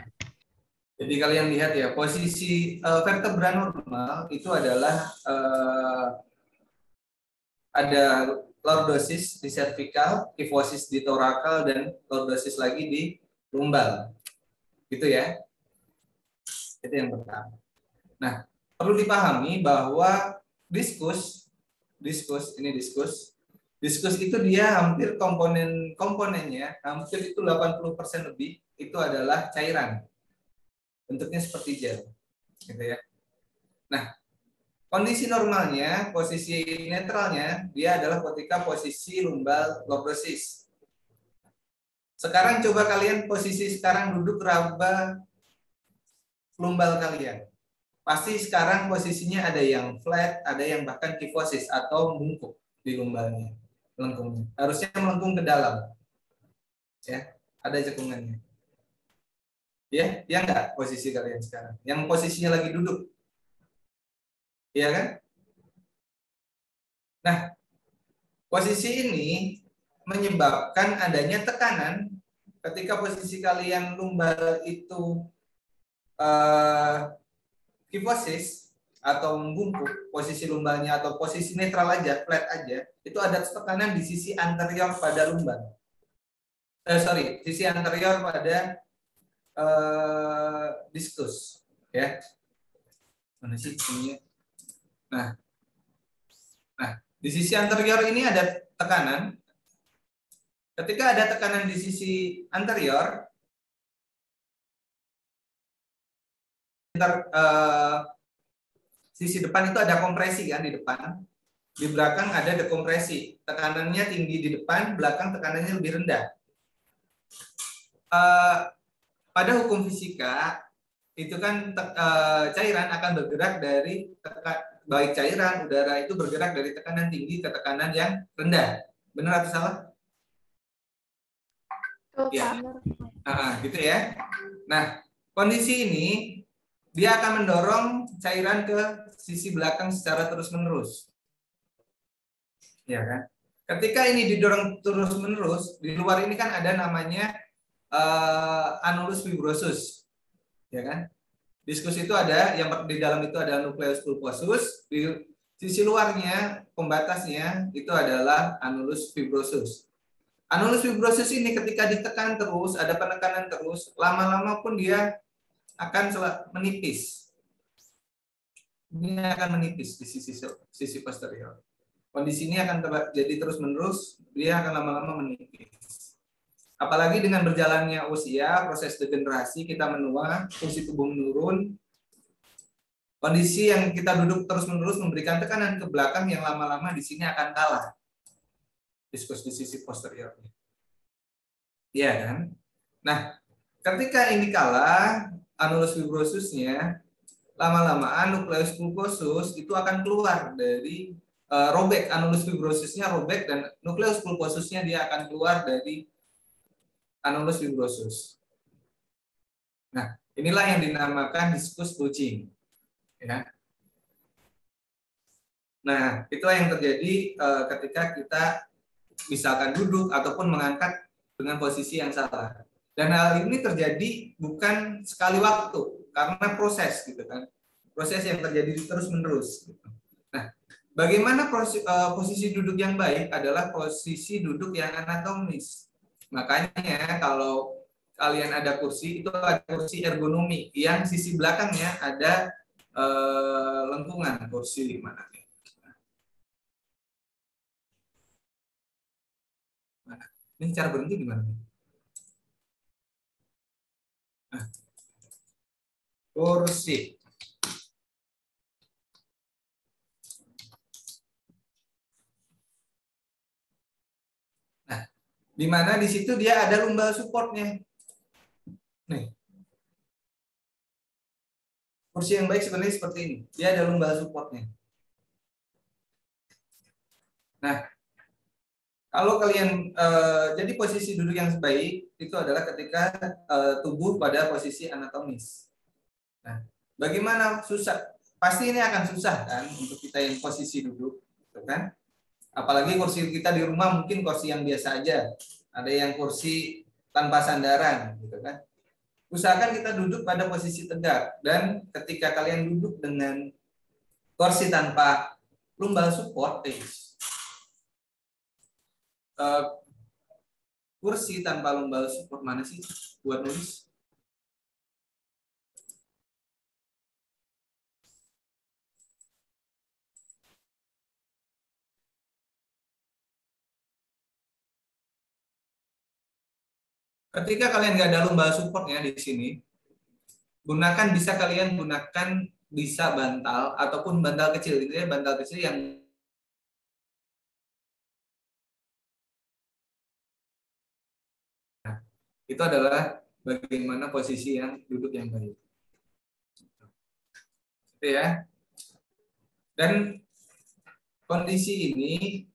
S3: Jadi kalian lihat ya, posisi vertebra normal itu adalah ada lordosis di cervical, kifosis di thoracal, dan lordosis lagi di lumbal. Gitu ya. Itu yang pertama. Nah, perlu dipahami bahwa diskus itu dia hampir komponennya hampir itu 80% lebih itu adalah cairan. Bentuknya seperti gel. Gitu ya. Nah, kondisi normalnya, posisi netralnya dia adalah ketika posisi lumbal lordosis. Sekarang coba kalian posisi sekarang duduk raba lumbal kalian. Pasti sekarang posisinya ada yang flat, ada yang bahkan kifosis atau bungkuk di lumbalnya, melengkungnya. Harusnya melengkung ke dalam. Ya, ada cekungannya. Ya enggak posisi kalian sekarang. Yang posisinya lagi duduk. Iya kan? Nah, posisi ini menyebabkan adanya tekanan ketika posisi kalian lumbal itu kifosis atau membungkuk, posisi lumbalnya atau posisi netral aja, flat aja, itu ada tekanan di sisi anterior pada lumbal. Sisi anterior pada diskus, ya. Mana sih ini? Nah, di sisi anterior ini ada tekanan. Ketika ada tekanan di sisi anterior, sisi depan itu ada kompresi kan di depan, di belakang ada dekompresi. Tekanannya tinggi di depan, belakang tekanannya lebih rendah. Pada hukum fisika itu kan cairan akan bergerak dari baik cairan udara itu bergerak dari tekanan tinggi ke tekanan yang rendah. Benar atau salah? Ya, gitu ya. Nah, kondisi ini dia akan mendorong cairan ke sisi belakang secara terus-menerus. Ya kan? Ketika ini didorong terus-menerus, di luar ini kan ada namanya anulus fibrosus. Ya kan? Diskus itu ada, yang di dalam itu ada nucleus pulposus, di sisi luarnya, pembatasnya itu adalah anulus fibrosus. Anulus fibrosus ini ketika ditekan terus, ada penekanan terus, lama-lama pun dia akan menipis. Ini akan menipis di sisi posterior. Kondisi ini akan jadi terus-menerus, dia akan lama-lama menipis. Apalagi dengan berjalannya usia, proses degenerasi, kita menua, fungsi tubuh menurun. Kondisi yang kita duduk terus-menerus memberikan tekanan ke belakang yang lama-lama di sini akan kalah. Diskus di sisi posteriornya. Iya kan? Nah, ketika ini kalah, anulus fibrosusnya, lama-lama nucleus pulposus itu akan keluar dari robek. Anulus fibrosusnya robek dan nucleus pulposusnya dia akan keluar dari anulus fibrosus. Nah, inilah yang dinamakan diskus bulging. Ya. Nah, itulah yang terjadi ketika kita misalkan duduk ataupun mengangkat dengan posisi yang salah. Dan hal ini terjadi bukan sekali waktu, karena proses gitu kan. Proses yang terjadi terus-menerus. Gitu. Nah, bagaimana posisi duduk yang baik adalah posisi duduk yang anatomis. Makanya kalau kalian ada kursi, itu ada kursi ergonomi yang sisi belakangnya ada lengkungan kursi mana nih? Nah, ini cara berhenti gimana nih? Nah, kursi. Nah, di mana di situ dia ada lumbal supportnya. Nih. Kursi yang baik sebenarnya seperti ini. Dia ada lumbal supportnya. Nah, kalau kalian jadi posisi duduk yang baik itu adalah ketika tubuh pada posisi anatomis. Nah, bagaimana susah? Pasti ini akan susah kan untuk kita yang posisi duduk, gitu kan? Apalagi kursi kita di rumah mungkin kursi yang biasa aja. Ada yang kursi tanpa sandaran, gitu kan? Usahakan kita duduk pada posisi tegak, dan ketika kalian duduk dengan kursi tanpa lumbal support, kursi tanpa lumbal support mana sih buat nulis? Ketika kalian nggak ada lumbal supportnya di sini, kalian gunakan bisa bantal ataupun bantal kecil, gitu ya, bantal kecil yang itu adalah bagaimana posisi yang duduk yang baik. Gitu ya. Dan kondisi ini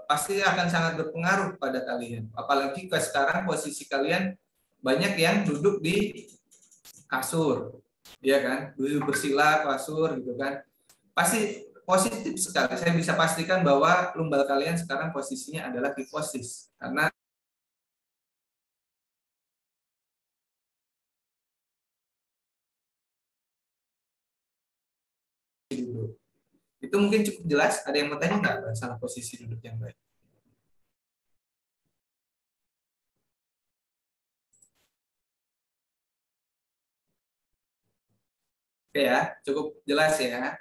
S3: pasti akan sangat berpengaruh pada kalian. Apalagi ke sekarang posisi kalian banyak yang duduk di kasur, ya kan? Duduk bersila kasur gitu kan. Pasti positif sekali. Saya bisa pastikan bahwa lumbal kalian sekarang posisinya adalah kifosis, karena duduk. Itu mungkin cukup jelas. Ada yang mau tanya nggak masalah posisi duduk yang baik? Oke ya, cukup jelas ya.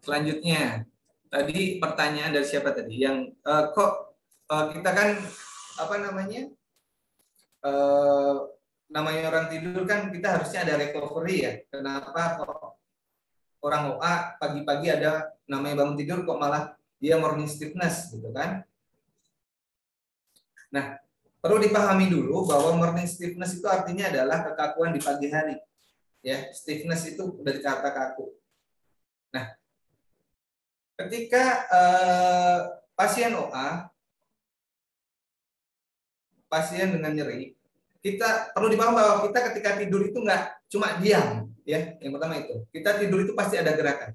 S3: Selanjutnya, tadi pertanyaan dari siapa tadi? Yang kita kan apa namanya? Namanya orang tidur kan kita harusnya ada recovery ya. Kenapa kok orang OA pagi-pagi ada namanya bangun tidur kok malah dia morning stiffness gitu kan? Nah, perlu dipahami dulu bahwa morning stiffness itu artinya adalah kekakuan di pagi hari. Ya, stiffness itu dari kata kaku. Nah, ketika pasien OA, pasien dengan nyeri, kita perlu dipahami bahwa kita ketika tidur itu nggak cuma diam, ya. Yang pertama itu, kita tidur itu pasti ada gerakan.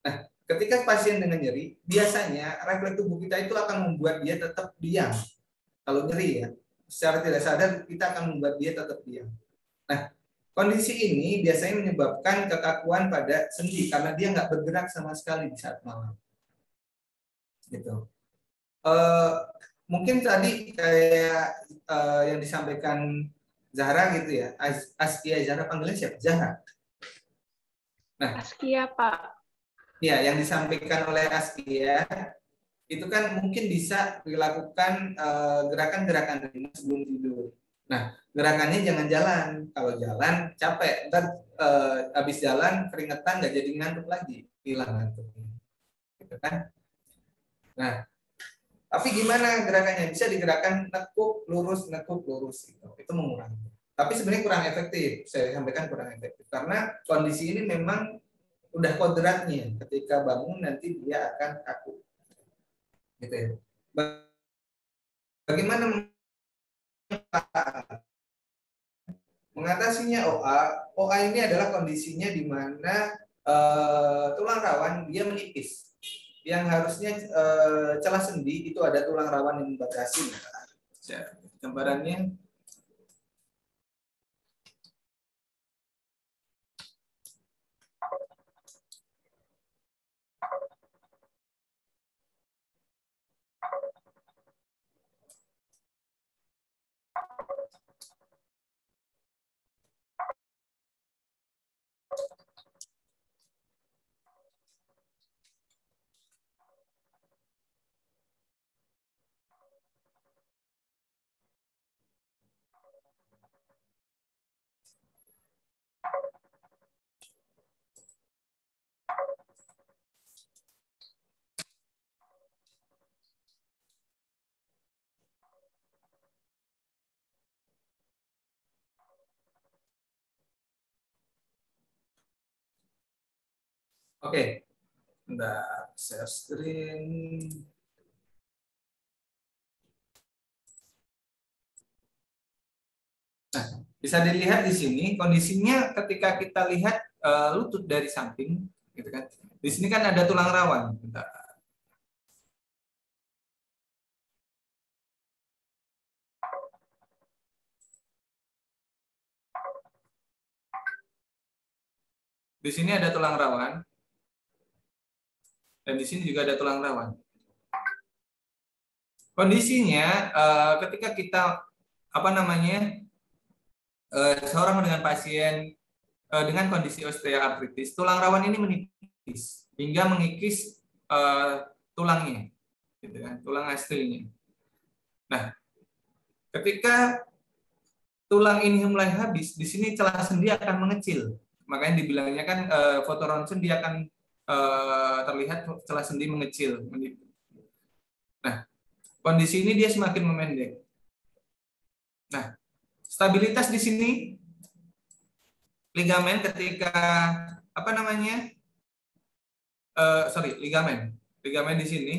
S3: Nah, ketika pasien dengan nyeri, biasanya refleks tubuh kita itu akan membuat dia tetap diam. Kalau nyeri ya, secara tidak sadar kita akan membuat dia tetap diam. Nah, kondisi ini biasanya menyebabkan kekakuan pada sendi karena dia nggak bergerak sama sekali di saat malam. Gitu. Mungkin tadi kayak yang disampaikan Zahra gitu ya, Askia Zahra, panggilnya siapa? Zahra. Nah,
S4: Askia, Pak.
S3: Ya, yang disampaikan oleh Askia itu kan mungkin bisa dilakukan gerakan-gerakan sebelum tidur. Nah, gerakannya jangan jalan. Kalau jalan capek, ntar habis jalan keringetan nggak jadi ngantuk lagi, hilang ngantuknya. Gitu kan? Nah, tapi gimana gerakannya? Bisa digerakkan nekuk lurus gitu. Itu mengurangi. Tapi sebenarnya kurang efektif. Saya sampaikan kurang efektif karena kondisi ini memang udah kodratnya. Ketika bangun nanti dia akan kaku. Gitu ya. Bagaimana mengatasinya OA? OA ini adalah kondisinya di mana tulang rawan dia menipis. yang harusnya celah sendi itu ada tulang rawan yang membatasi. Gambarannya oke. Bentar, share screen. Nah, bisa dilihat di sini kondisinya ketika kita lihat lutut dari samping, gitu kan. Di sini kan ada tulang rawan. Bentar. Di sini ada tulang rawan. Dan di sini juga ada tulang rawan. Kondisinya ketika kita seorang dengan pasien dengan kondisi osteoartritis, tulang rawan ini menipis hingga mengikis tulangnya, gitu kan, tulang aslinya. Nah, ketika tulang ini mulai habis, di sini celah sendi akan mengecil. Makanya dibilangnya kan foto ronsen dia akan terlihat celah sendi mengecil. Nah, kondisi ini dia semakin memendek. Nah, stabilitas di sini ligamen ketika ligamen di sini.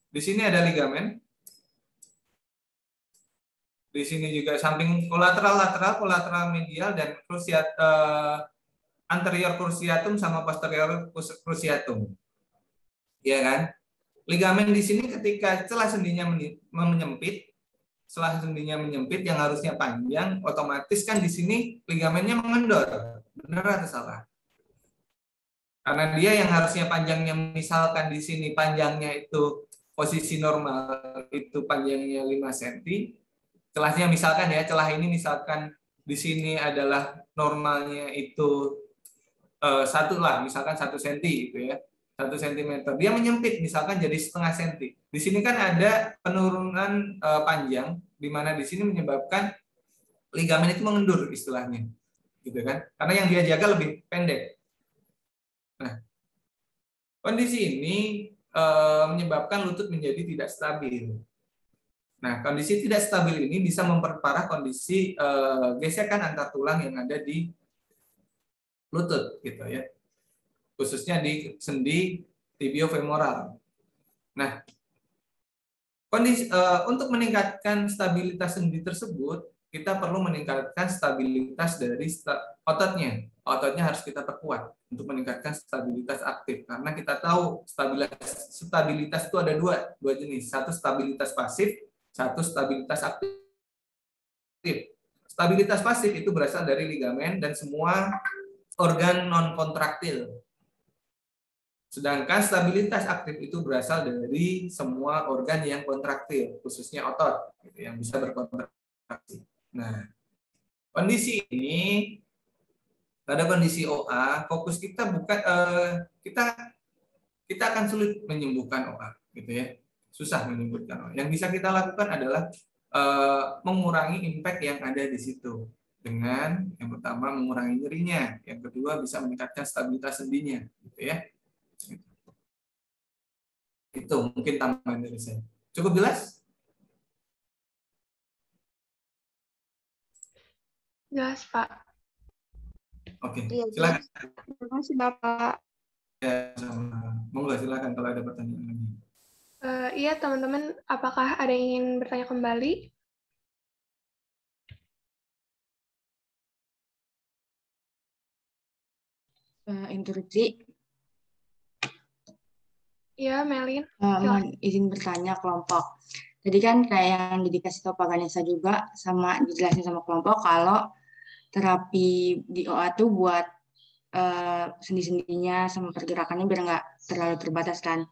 S3: Di sini ada ligamen. Di sini juga samping kolateral medial dan anterior cruciatum sama posterior cruciatum. Ya kan? Ligamen di sini ketika celah sendinya menyempit yang harusnya panjang, otomatis kan di sini ligamennya mengendor. Benar atau salah? Karena dia yang harusnya panjangnya, misalkan di sini panjangnya itu posisi normal itu panjangnya 5 cm. Celahnya celah ini misalkan di sini adalah normalnya itu 1 cm gitu ya. 1 cm. Dia menyempit misalkan jadi setengah cm. Di sini kan ada penurunan panjang di mana di sini menyebabkan ligamen itu mengendur istilahnya. Gitu kan? Karena yang dia jaga lebih pendek. Nah, kondisi ini menyebabkan lutut menjadi tidak stabil. Nah, kondisi tidak stabil ini bisa memperparah kondisi gesekan antar tulang yang ada di lutut, gitu ya. Khususnya di sendi tibiofemoral. Nah, kondisi untuk meningkatkan stabilitas sendi tersebut, kita perlu meningkatkan stabilitas dari ototnya. Ototnya harus kita perkuat untuk meningkatkan stabilitas aktif. Karena kita tahu stabilitas itu ada dua jenis. Satu stabilitas pasif, satu stabilitas aktif. Stabilitas pasif itu berasal dari ligamen dan semua organ non-kontraktil. Sedangkan stabilitas aktif itu berasal dari semua organ yang kontraktil, khususnya otot, gitu, yang bisa berkontraksi. Nah, kondisi ini pada kondisi OA, fokus kita bukan kita akan sulit menyembuhkan OA, gitu ya, susah menyembuhkan OA. Yang bisa kita lakukan adalah mengurangi impact yang ada di situ dengan yang pertama mengurangi nyerinya, yang kedua bisa meningkatkan stabilitas sendinya, gitu ya. Itu mungkin tambahan dari saya. Cukup jelas?
S4: Jelas, Pak.
S3: Oke,
S7: Iya,
S3: silakan.
S7: terima kasih Bapak.
S3: Ya, monggo silakan kalau ada pertanyaan lagi.
S4: Iya, teman-teman, apakah ada yang ingin bertanya kembali?
S8: interupsi.
S4: Ya, Melin.
S8: Mohon izin bertanya kelompok. Tadi kan kayak yang dikasih tahu Pak Ganesha juga, sama dijelasin sama kelompok kalau terapi di OA tuh buat sendi-sendinya sama pergerakannya biar nggak terlalu terbatas kan.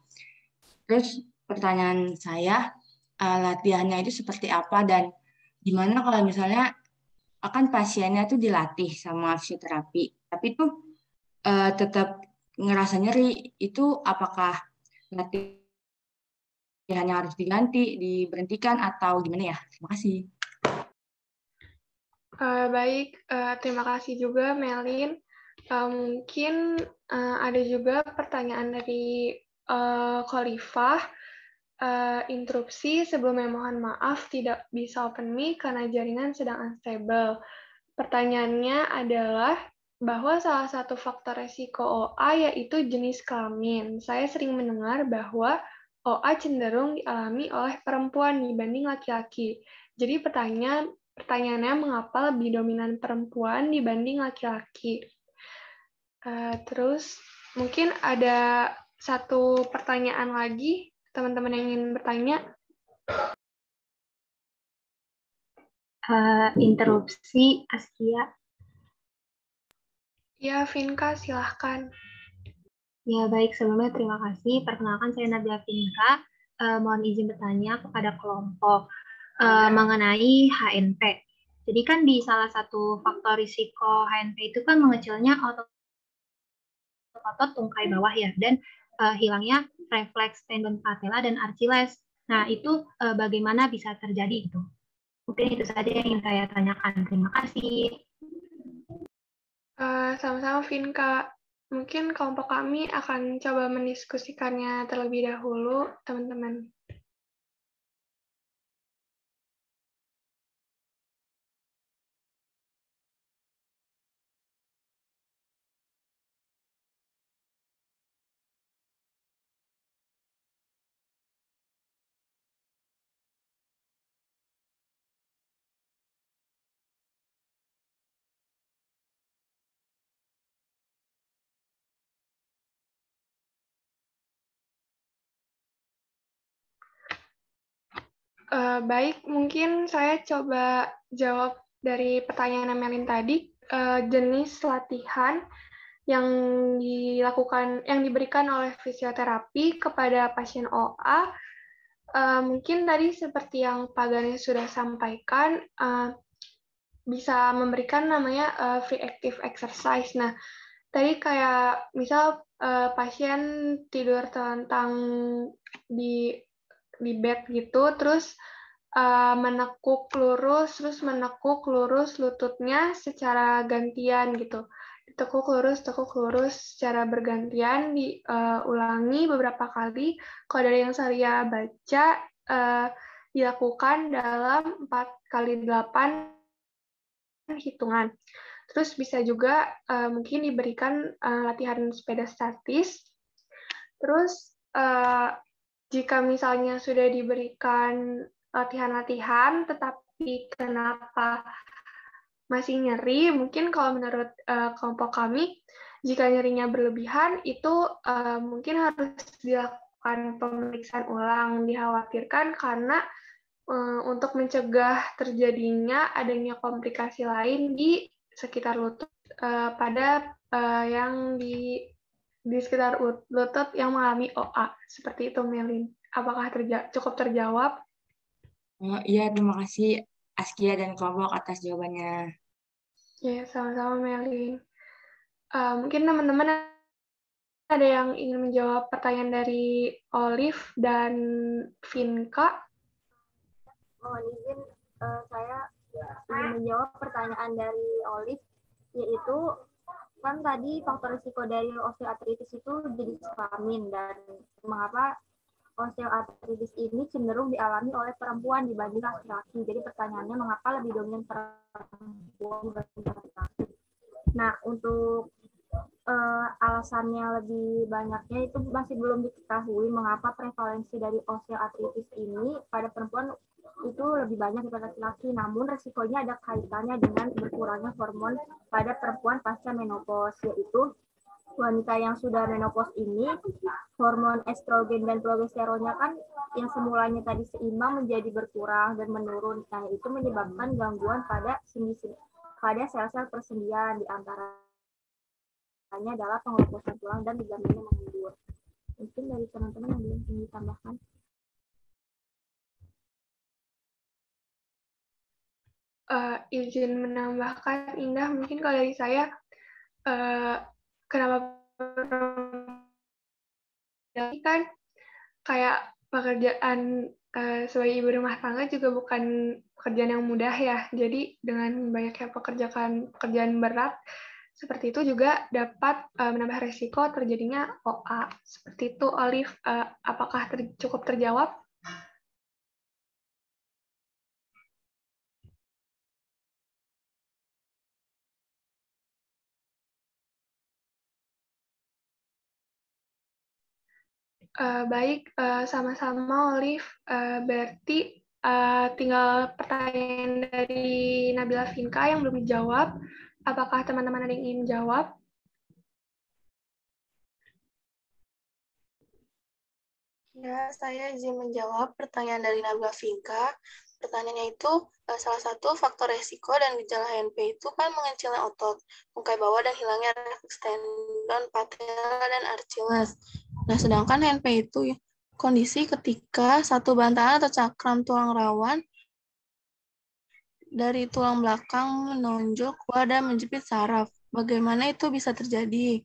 S8: Terus pertanyaan saya, latihannya itu seperti apa dan gimana kalau misalnya akan pasiennya tuh dilatih sama fisioterapi, tapi tuh tetap ngerasa nyeri, itu apakah latihannya harus diganti, diberhentikan atau gimana ya? Terima kasih.
S4: Baik, terima kasih juga Melin. Mungkin ada juga pertanyaan dari Khalifah. Interupsi, sebelumnya mohon maaf tidak bisa open mic karena jaringan sedang unstable. Pertanyaannya adalah bahwa salah satu faktor resiko OA yaitu jenis kelamin. Saya sering mendengar bahwa OA cenderung dialami oleh perempuan dibanding laki-laki. Jadi pertanyaannya mengapa lebih dominan perempuan dibanding laki-laki? Terus mungkin ada satu pertanyaan lagi, teman-teman yang ingin bertanya.
S1: Interupsi, Askia.
S4: Ya, Vinka, silahkan.
S1: Ya, baik. Sebelumnya terima kasih. Perkenalkan, saya Nabila Vinka. Mohon izin bertanya kepada kelompok mengenai HNP. Jadi kan di salah satu faktor risiko HNP itu kan mengecilnya otot tungkai bawah ya, dan hilangnya refleks tendon patella dan Achilles. Nah, itu bagaimana bisa terjadi itu? Mungkin itu saja yang ingin saya tanyakan. Terima kasih.
S4: Sama-sama, Vinka. Mungkin kelompok kami akan coba mendiskusikannya terlebih dahulu, teman-teman. Baik, mungkin saya coba jawab dari pertanyaan Melin tadi. Jenis latihan yang diberikan oleh fisioterapi kepada pasien OA, mungkin tadi seperti yang Pak Ganes sudah sampaikan, bisa memberikan namanya free active exercise. Nah, tadi kayak misal pasien tidur telentang di bed gitu, terus menekuk lurus lututnya secara gantian gitu. Tekuk lurus secara bergantian, diulangi beberapa kali. Kalau dari yang saya baca, dilakukan dalam 4x8 hitungan. Terus bisa juga mungkin diberikan latihan sepeda statis. Terus jika misalnya sudah diberikan latihan-latihan, tetapi kenapa masih nyeri, mungkin kalau menurut kelompok kami, jika nyerinya berlebihan, itu mungkin harus dilakukan pemeriksaan ulang. Dikhawatirkan karena untuk mencegah terjadinya adanya komplikasi lain di sekitar lutut pada yang di sekitar lutut yang mengalami OA. Seperti itu, Melin. Apakah cukup terjawab?
S8: Iya, terima kasih Askia dan kelompok atas jawabannya.
S4: Ya, sama-sama, Melin. Mungkin teman-teman ada yang ingin menjawab pertanyaan dari Olive dan Vinka?
S1: Mohon izin, saya ingin menjawab pertanyaan dari Olive, yaitu kan tadi faktor risiko dari osteoartritis itu jenis kelamin, dan mengapa osteoartritis ini cenderung dialami oleh perempuan dibanding laki-laki. Jadi pertanyaannya, mengapa lebih dominan perempuan dibanding laki-laki? Nah, untuk alasannya lebih banyaknya itu masih belum diketahui mengapa prevalensi dari osteoartritis ini pada perempuan itu lebih banyak daripada laki-laki. Namun resikonya ada kaitannya dengan berkurangnya hormon pada perempuan pasca menopause, yaitu wanita yang sudah menopause ini, hormon estrogen dan progesteronnya kan yang semulanya tadi seimbang menjadi berkurang dan menurun. Nah, itu menyebabkan gangguan pada sel-sel persendian, di antaranya adalah pengelupusan tulang dan ligamen mengundur. Mungkin dari teman-teman yang ingin ditambahkan.
S4: Izin menambahkan, Indah, mungkin kalau dari saya, kenapa kan kayak pekerjaan sebagai ibu rumah tangga juga bukan pekerjaan yang mudah ya. Jadi dengan banyaknya pekerjaan berat seperti itu juga dapat menambah resiko terjadinya OA. Seperti itu, Olive, apakah cukup terjawab? Baik, sama-sama Olive. Berarti tinggal pertanyaan dari Nabila Vinka yang belum dijawab. Apakah teman-teman ada yang ingin jawab?
S2: Ya, saya izin menjawab pertanyaan dari Nabila Vinka. Pertanyaannya itu, salah satu faktor resiko dan gejala HNP itu kan mengecilnya otot, tungkai bawah dan hilangnya refleks tendon, patella, dan Achilles. Nah, sedangkan HNP itu kondisi ketika satu bantahan atau cakram tulang rawan dari tulang belakang menonjol keluar dan menjepit saraf. Bagaimana itu bisa terjadi?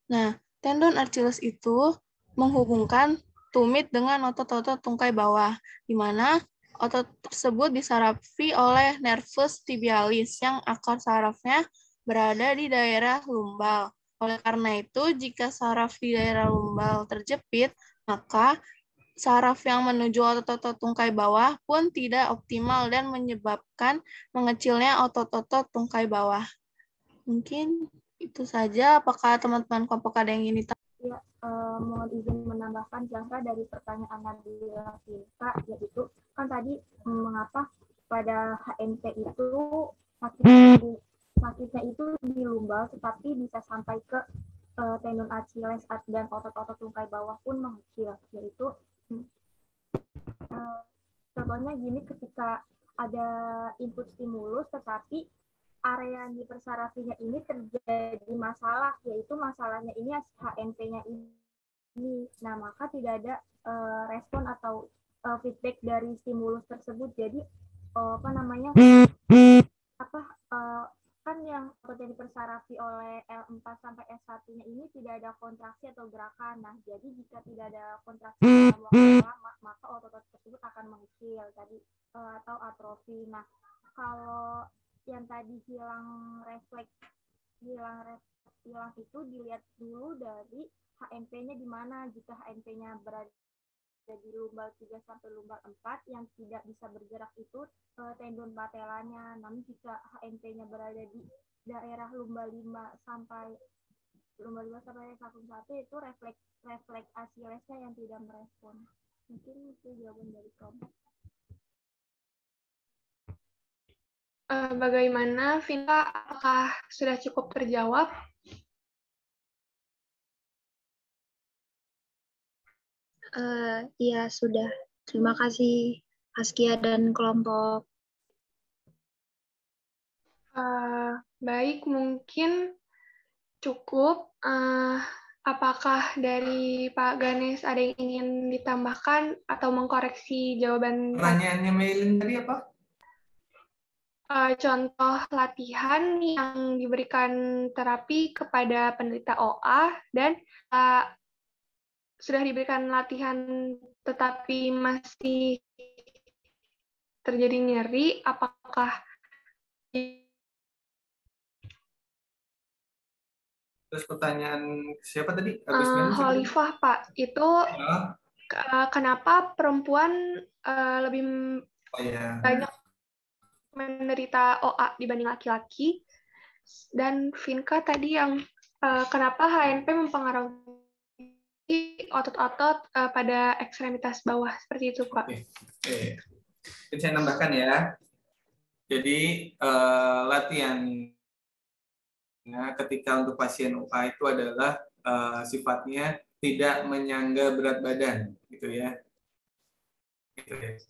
S2: Nah, tendon Achilles itu menghubungkan tumit dengan otot-otot tungkai bawah, di mana otot tersebut disarafi oleh nervus tibialis yang akar sarafnya berada di daerah lumbal. Oleh karena itu, jika saraf di daerah lumbal terjepit, maka saraf yang menuju otot-otot tungkai bawah pun tidak optimal dan menyebabkan mengecilnya otot-otot tungkai bawah. Mungkin itu saja. Apakah teman-teman kelompok ada yang ingin ditanya?
S1: Ya, mohon izin menambahkan Zahra dari pertanyaan Nabila Vinka, yaitu kan tadi mengapa pada HNP itu sakitnya itu di lumbal, tetapi bisa sampai ke tendon Achilles dan otot-otot tungkai bawah pun mengecil, yaitu contohnya gini, ketika ada input stimulus tetapi area yang dipersarafinya ini terjadi masalah, yaitu masalahnya ini HNP-nya ini. Nah, maka tidak ada respon atau feedback dari stimulus tersebut. Jadi kan yang dipersarafi oleh L4 sampai S1-nya ini tidak ada kontraksi atau gerakan. Nah, jadi jika tidak ada kontraksi dalam waktu lama, maka otot tersebut akan mengecil tadi atau atrofi. Nah, kalau yang tadi hilang refleks itu dilihat dulu dari HNP-nya di mana. Jika HNP-nya berada di lumbal 3 sampai lumbal 4 yang tidak bisa bergerak itu tendon patelanya. Namun jika HNP-nya berada di daerah lumbal 5 sampai 1 itu refleks Achillesnya yang tidak merespon. Mungkin itu jawaban dari kelompok.
S4: Bagaimana, Vinka? Apakah sudah cukup terjawab?
S9: Iya, sudah. Terima kasih, Askia dan kelompok.
S4: Baik, mungkin cukup. Apakah dari Pak Ganes ada yang ingin ditambahkan atau mengkoreksi jawaban?
S3: Pertanyaannya Maylin tadi apa?
S4: Contoh latihan yang diberikan terapi kepada penderita OA dan sudah diberikan latihan tetapi masih terjadi nyeri, apakah
S3: Terus pertanyaan siapa tadi?
S4: Khalifah, Pak, itu kenapa perempuan lebih banyak menderita OA dibanding laki-laki? Dan Vinka tadi yang kenapa HNP mempengaruhi otot-otot pada ekstremitas bawah, seperti itu, Pak.
S3: Oke. Saya nambahkan ya. Jadi latihan ketika untuk pasien OA itu adalah sifatnya tidak menyangga berat badan, gitu ya.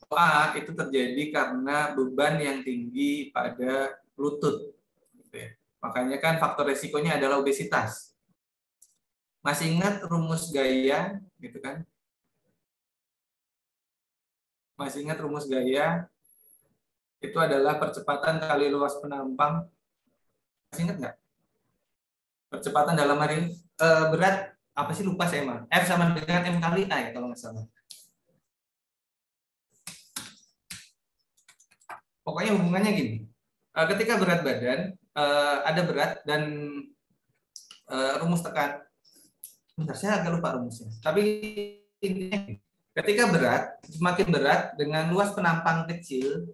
S3: OA itu terjadi karena beban yang tinggi pada lutut. Gitu ya. Makanya kan faktor resikonya adalah obesitas. Masih ingat rumus gaya, gitu kan? Masih ingat rumus gaya? Itu adalah percepatan kali luas penampang. Masih ingat nggak? Percepatan dalam hari ini berat apa sih, lupa saya mah. F sama dengan M kali A ya kalau nggak salah. Pokoknya hubungannya gini. Ketika berat badan ada berat dan rumus tekan. Bentar, saya agak lupa rumusnya. Tapi ini ketika berat, semakin berat dengan luas penampang kecil,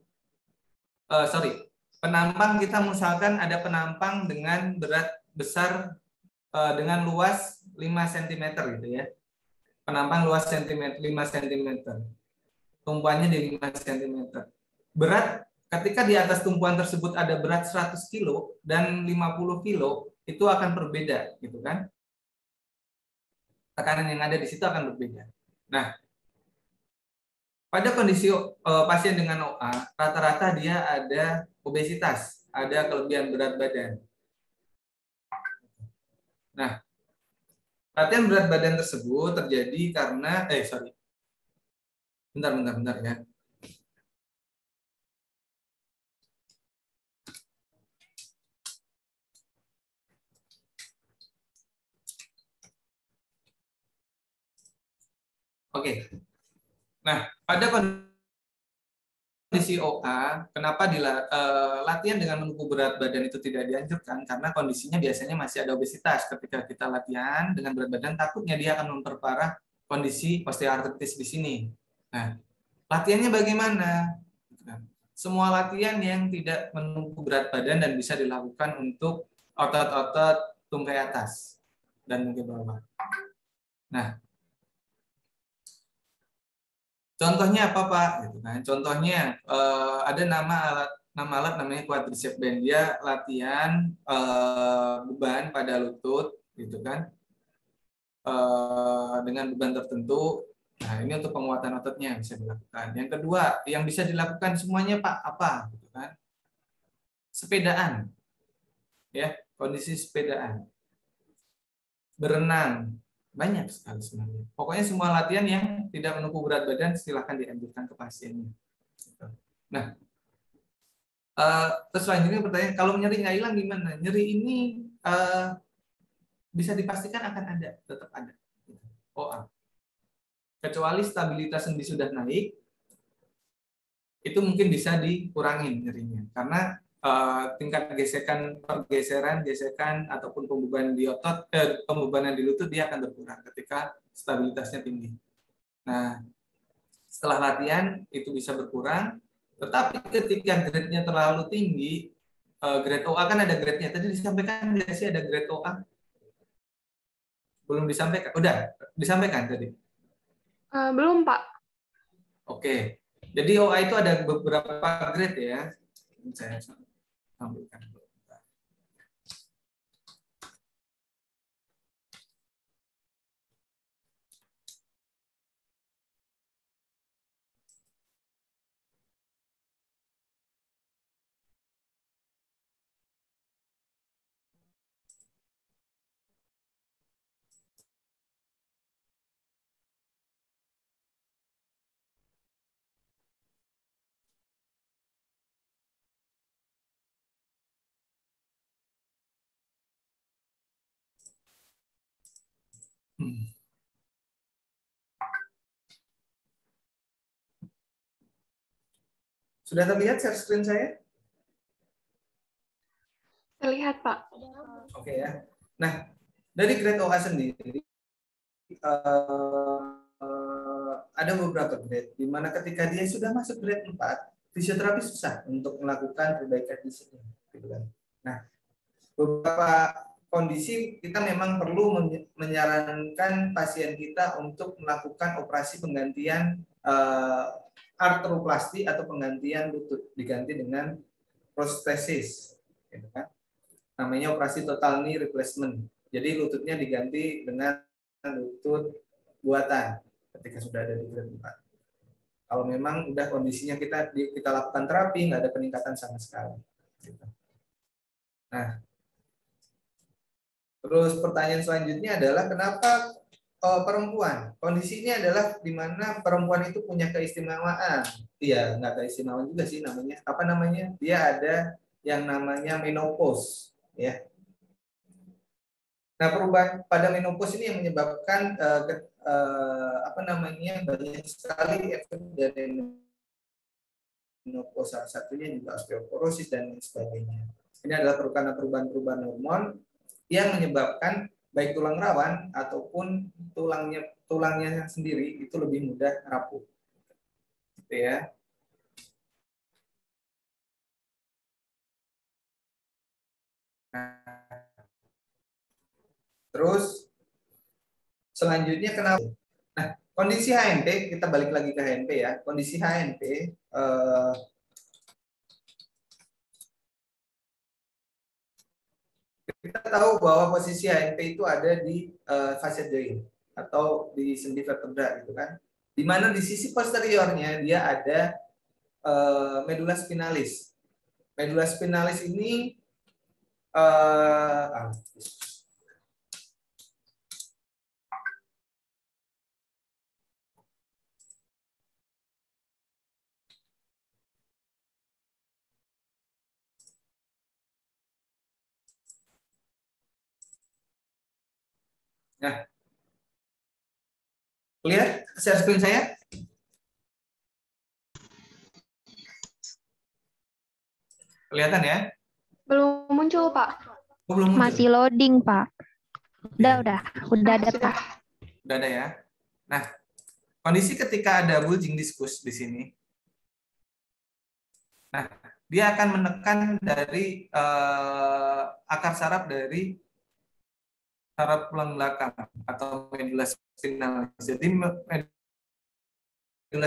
S3: penampang kita misalkan ada penampang dengan berat besar dengan luas 5 cm gitu ya. Penampang luas 5 cm. Tumpuannya di 5 cm. Berat ketika di atas tumpuan tersebut ada berat 100 kilo dan 50 kilo, itu akan berbeda gitu kan. Tekanan yang ada di situ akan berbeda. Nah, pada kondisi pasien dengan OA, rata-rata dia ada obesitas, ada kelebihan berat badan. Nah, latihan berat badan tersebut terjadi karena, bentar ya. Oke. Nah, pada kondisi OA, kenapa latihan dengan menumbuh berat badan itu tidak dianjurkan? Karena kondisinya biasanya masih ada obesitas. Ketika kita latihan dengan berat badan, takutnya dia akan memperparah kondisi osteoartritis di sini. Nah, latihannya bagaimana? Semua latihan yang tidak menumbuh berat badan dan bisa dilakukan untuk otot-otot tungkai atas dan mungkin bawah. Nah, contohnya apa Pak? Gitu kan. Contohnya ada nama alat namanya quadricep band. Dia latihan beban pada lutut, gitu kan, dengan beban tertentu. Nah, ini untuk penguatan ototnya bisa dilakukan. Yang kedua, yang bisa dilakukan semuanya Pak apa? Gitu kan. Sepedaan, ya, kondisi sepedaan, berenang. Banyak sekali sebenarnya. Pokoknya semua latihan yang tidak menempuh berat badan silahkan dianjurkan ke pasiennya. Nah, terus selanjutnya pertanyaan, kalau nyeri nggak hilang gimana? Nyeri ini bisa dipastikan akan ada, tetap ada. OA. Kecuali stabilitas sendi sudah naik, itu mungkin bisa dikurangin nyerinya. Karena tingkat gesekan ataupun pembebanan di otot, pembebanan di lutut dia akan berkurang ketika stabilitasnya tinggi. Nah, setelah latihan itu bisa berkurang, tetapi ketika grade-nya terlalu tinggi, grade OA kan ada grade-nya. Tadi disampaikan nggak sih ada grade OA? Belum disampaikan? Udah disampaikan tadi?
S4: Belum, Pak.
S3: Oke. Jadi OA itu ada beberapa grade ya. Saya tampilkan dulu. Sudah terlihat share screen saya?
S4: Terlihat, Pak.
S3: Oke ya. Nah, dari grade OA sendiri ada beberapa grade, di mana ketika dia sudah masuk grade 4, fisioterapi susah untuk melakukan perbaikan di sini. Gitu kan. Nah, beberapa kondisi kita memang perlu menyarankan pasien kita untuk melakukan operasi penggantian artroplasti atau penggantian lutut, diganti dengan prostesis, gitu kan. Namanya operasi total knee replacement. Jadi lututnya diganti dengan lutut buatan ketika sudah ada di grade 4. Kalau memang udah kondisinya kita lakukan terapi, nggak ada peningkatan sama sekali. Nah, terus pertanyaan selanjutnya adalah kenapa perempuan? Kondisinya adalah di mana perempuan itu punya keistimewaan. Iya, nggak keistimewaan juga sih namanya. Apa namanya? Dia ada yang namanya menopause, ya. Nah, perubahan pada menopause ini yang menyebabkan banyak sekali efek dari menopause. Salah satunya juga osteoporosis dan lain sebagainya. Ini adalah perubahan-perubahan hormon yang menyebabkan baik tulang rawan ataupun tulangnya sendiri itu lebih mudah rapuh. Gitu ya. Nah, terus selanjutnya kenapa? Nah, kondisi HNP, kita balik lagi ke HNP ya. Kondisi HNP kita tahu bahwa posisi HNP itu ada di facet joint atau di sendi vertebra gitu kan. Di mana di sisi posteriornya dia ada medula spinalis. Medula spinalis ini nah, lihat share screen saya? Kelihatan ya?
S4: Belum muncul, Pak.
S3: Oh, belum muncul.
S9: Masih loading, Pak. Udah ada, Pak.
S3: Udah ada ya. Nah, kondisi ketika ada bulging diskus di sini. Nah, dia akan menekan dari akar saraf dari saraf tulang belakang atau medula spinalis. Jadi medula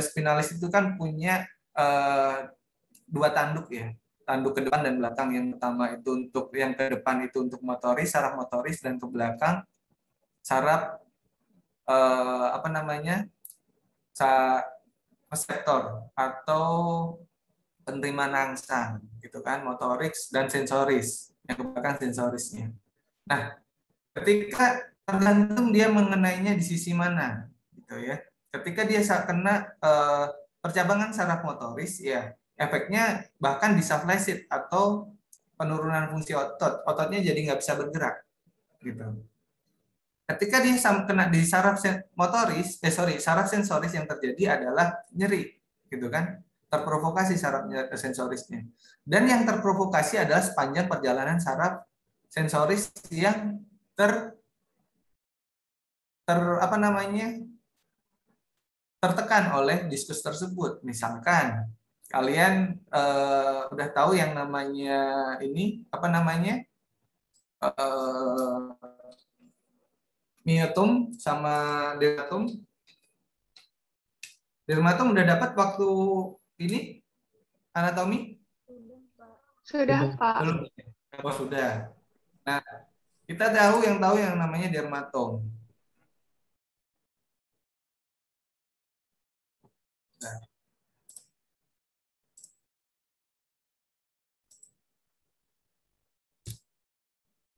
S3: spinalis itu kan punya dua tanduk ya, tanduk ke depan dan belakang. Yang pertama itu untuk yang ke depan itu untuk motoris, saraf motoris, dan ke belakang saraf reseptor atau penerimaan angsang gitu kan, motoriks dan sensoris. Yang ke belakang sensorisnya. Nah, ketika tergantung dia mengenainya di sisi mana gitu ya. Ketika dia kena percabangan saraf motoris ya, efeknya bahkan bisa flaccid atau penurunan fungsi otot. Ototnya jadi nggak bisa bergerak gitu. Ketika dia kena di saraf motoris, saraf sensoris, yang terjadi adalah nyeri gitu kan. Terprovokasi sarafnya sensorisnya. Dan yang terprovokasi adalah sepanjang perjalanan saraf sensoris yang tertekan oleh diskus tersebut. Misalkan kalian udah tahu yang namanya ini myotum sama dermatom. Dermatom udah dapat waktu ini anatomi?
S4: Sudah, Pak.
S3: Belum. Oh, sudah. Nah, kita tahu yang namanya dermatom. Nah.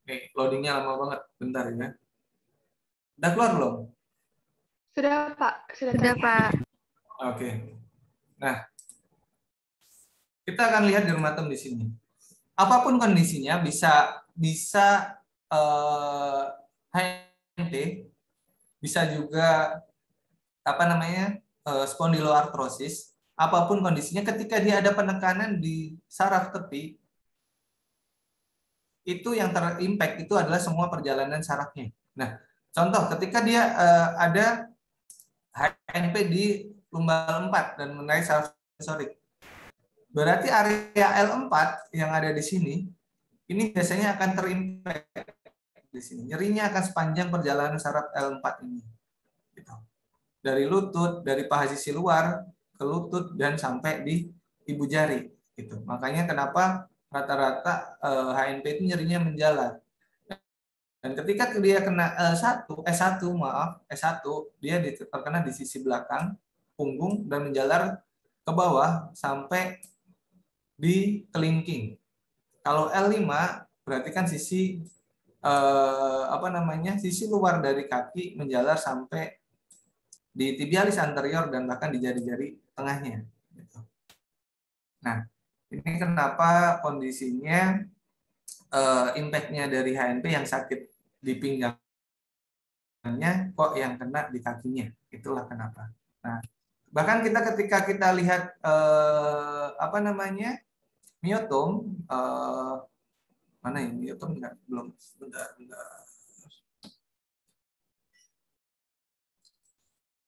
S3: Oke, loadingnya lama banget. Bentar ya. Udah keluar belum?
S4: Sudah, Pak.
S9: Sudah, Pak.
S3: Oke. Nah, kita akan lihat dermatom di sini. Apapun kondisinya bisa HNP, bisa juga spondyloartrosis. Apapun kondisinya, ketika dia ada penekanan di saraf tepi, itu yang terimpact itu adalah semua perjalanan sarafnya. Nah, contoh ketika dia ada HNP di lumbal 4 dan mengenai saraf sensorik, berarti area L4 yang ada di sini ini biasanya akan terimpact di sini. Nyerinya akan sepanjang perjalanan saraf L4 ini. Gitu. Dari lutut, dari paha sisi luar ke lutut dan sampai di ibu jari. Gitu. Makanya kenapa rata-rata HNP itu nyerinya menjalar. Dan ketika dia kena S1, dia terkena di sisi belakang punggung dan menjalar ke bawah sampai di kelingking. Kalau L5 berarti kan sisi sisi luar dari kaki menjalar sampai di tibialis anterior dan bahkan di jari-jari tengahnya. Nah, ini kenapa kondisinya impact-nya dari HNP yang sakit di pinggangnya kok yang kena di kakinya. Itulah kenapa. Nah, bahkan ketika kita lihat miotom, mana ya miotom enggak, belum, bentar.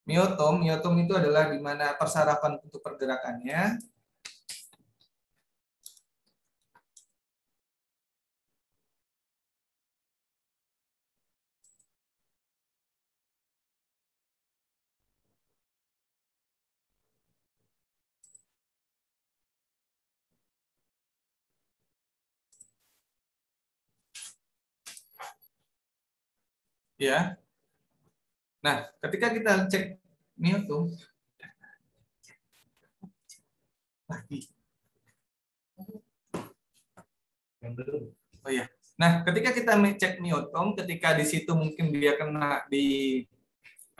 S3: Miotom itu adalah di mana persarafan untuk pergerakannya. Ya. Nah, ketika kita cek miotom lagi. Oh ya. Nah, ketika kita cek miotom, ketika di situ mungkin dia kena di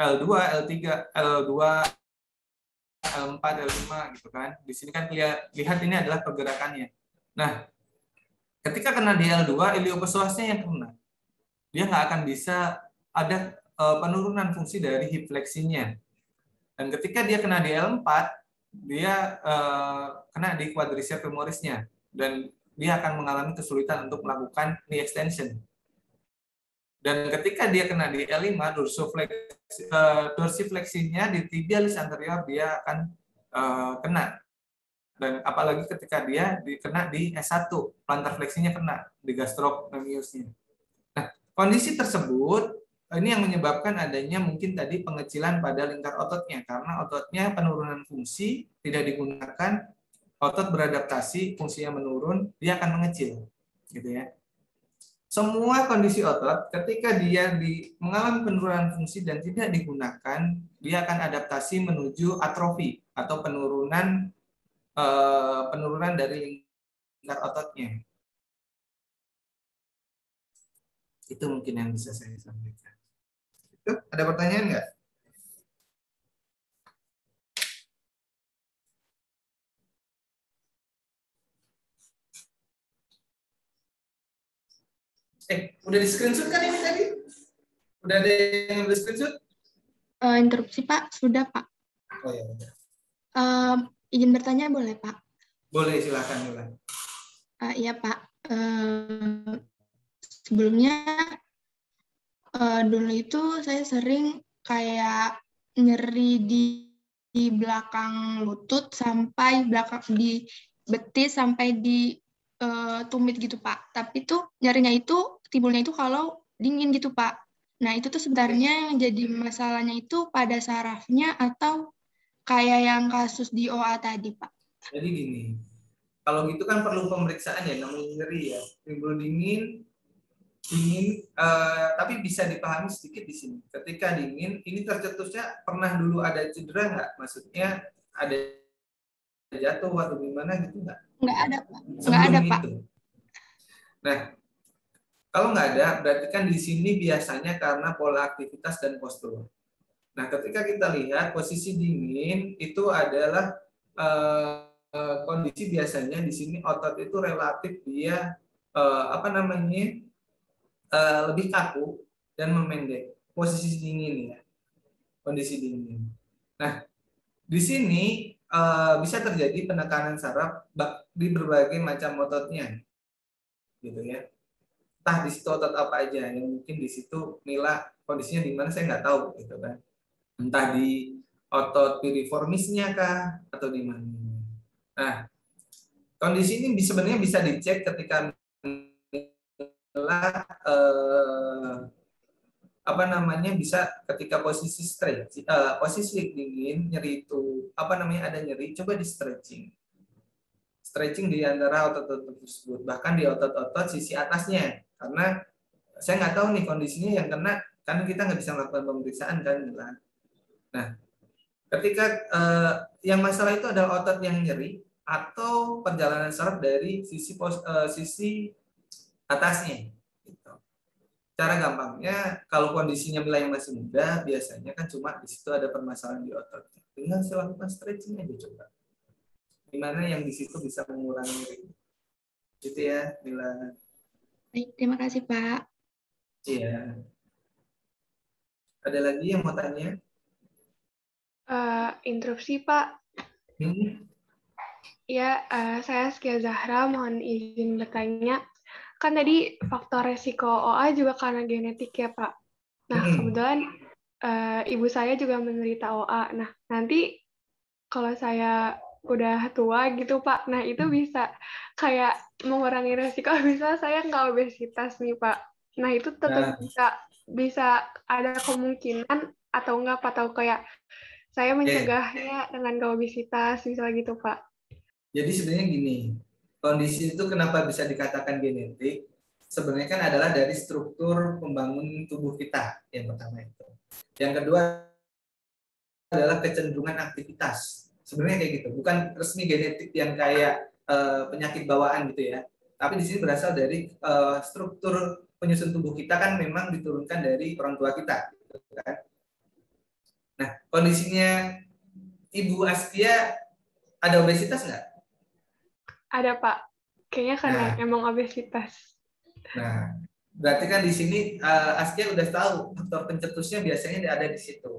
S3: L2, L3, L2, L4, L5 gitu kan. Di sini kan lihat ini adalah pergerakannya. Nah, ketika kena di L2, iliopesuasnya yang kena. Dia nggak akan bisa ada penurunan fungsi dari hip fleksinya. Dan ketika dia kena di L4, dia kena di quadriceps femorisnya dan dia akan mengalami kesulitan untuk melakukan knee extension. Dan ketika dia kena di L5, dorsifleksinya di tibialis anterior dia akan kena. Dan apalagi ketika dia kena di S1, plantar fleksinya kena di gastrocnemiusnya. Nah, kondisi tersebut ini yang menyebabkan adanya mungkin tadi pengecilan pada lingkar ototnya karena ototnya penurunan fungsi tidak digunakan, otot beradaptasi, fungsinya menurun, dia akan mengecil, gitu ya. Semua kondisi otot ketika dia mengalami penurunan fungsi dan tidak digunakan, dia akan adaptasi menuju atrofi atau penurunan dari lingkar ototnya. Itu mungkin yang bisa saya sampaikan. Ada pertanyaan nggak? Udah di screenshot kan ini tadi? Udah ada yang di screenshot?
S10: Interupsi Pak, sudah Pak.
S3: Oh ya.
S10: Izin bertanya boleh Pak?
S3: Boleh, silakan.
S10: Iya Pak. Sebelumnya dulu itu saya sering kayak nyeri di belakang lutut sampai belakang di betis sampai di tumit gitu Pak. Tapi tuh nyerinya itu timbulnya itu kalau dingin gitu Pak. Nah itu tuh sebenarnya yang jadi masalahnya itu pada sarafnya atau kayak yang kasus di OA tadi Pak.
S3: Jadi gini, kalau gitu kan perlu pemeriksaan ya, namanya nyeri ya, timbul dingin, tapi bisa dipahami sedikit di sini. Ketika dingin, ini tercetusnya pernah dulu ada cedera nggak? Maksudnya ada jatuh atau gimana gitu nggak?
S10: Nggak ada Pak. Nggak ada Pak.
S3: Nah, kalau nggak ada, berarti kan di sini biasanya karena pola aktivitas dan postur. Nah, ketika kita lihat posisi dingin itu adalah kondisi biasanya di sini otot itu relatif dia lebih kaku dan memendek. Posisi dingin ya, kondisi dingin. Nah, di sini bisa terjadi penekanan saraf di berbagai macam ototnya, gitu ya. Entah di situ otot apa aja, yang mungkin di situ nila kondisinya di mana saya nggak tahu, gitu kan. Entah di otot piriformisnya kah atau di mana. Nah, kondisi ini sebenarnya bisa dicek ketika bisa ketika posisi stretch, posisi dingin, nyeri itu ada nyeri, coba di stretching di antara otot-otot tersebut, bahkan di otot-otot sisi atasnya, karena saya nggak tahu nih kondisinya yang kena, karena kita nggak bisa melakukan pemeriksaan kan. Nah, ketika yang masalah itu adalah otot yang nyeri atau perjalanan saraf dari sisi atasnya. Gitu. Cara gampangnya, kalau kondisinya Mila yang masih muda, biasanya kan cuma di situ ada permasalahan di otot. Tinggal saya lakukan stretching aja coba. Gimana yang di situ bisa mengurangi nyeri. Gitu ya, Mila.
S10: Baik, terima kasih Pak.
S3: Iya. Ada lagi yang mau tanya?
S4: Interupsi Pak.
S3: Hmm?
S4: Ya, saya Askia Zahra, mohon izin bertanya. Kan tadi faktor resiko OA juga karena genetik ya Pak. Nah, kebetulan ibu saya juga menderita OA. Nah, nanti kalau saya udah tua gitu Pak, nah itu bisa kayak mengurangi resiko bisa saya nggak obesitas nih Pak. Nah, itu tetap bisa ada kemungkinan atau enggak Pak, atau kayak saya mencegahnya dengan nggak obesitas, misalnya gitu Pak.
S3: Jadi sebenarnya gini, kondisi itu kenapa bisa dikatakan genetik? Sebenarnya kan adalah dari struktur pembangun tubuh kita yang pertama itu. Yang kedua adalah kecenderungan aktivitas. Sebenarnya kayak gitu, bukan resmi genetik yang kayak penyakit bawaan gitu ya. Tapi di sini berasal dari struktur penyusun tubuh kita kan memang diturunkan dari orang tua kita. Gitu kan? Nah, kondisinya Ibu Astia ada obesitas nggak?
S4: Ada Pak, kayaknya karena emang obesitas.
S3: Nah, berarti kan di sini Askia udah tahu faktor pencetusnya biasanya ada di situ.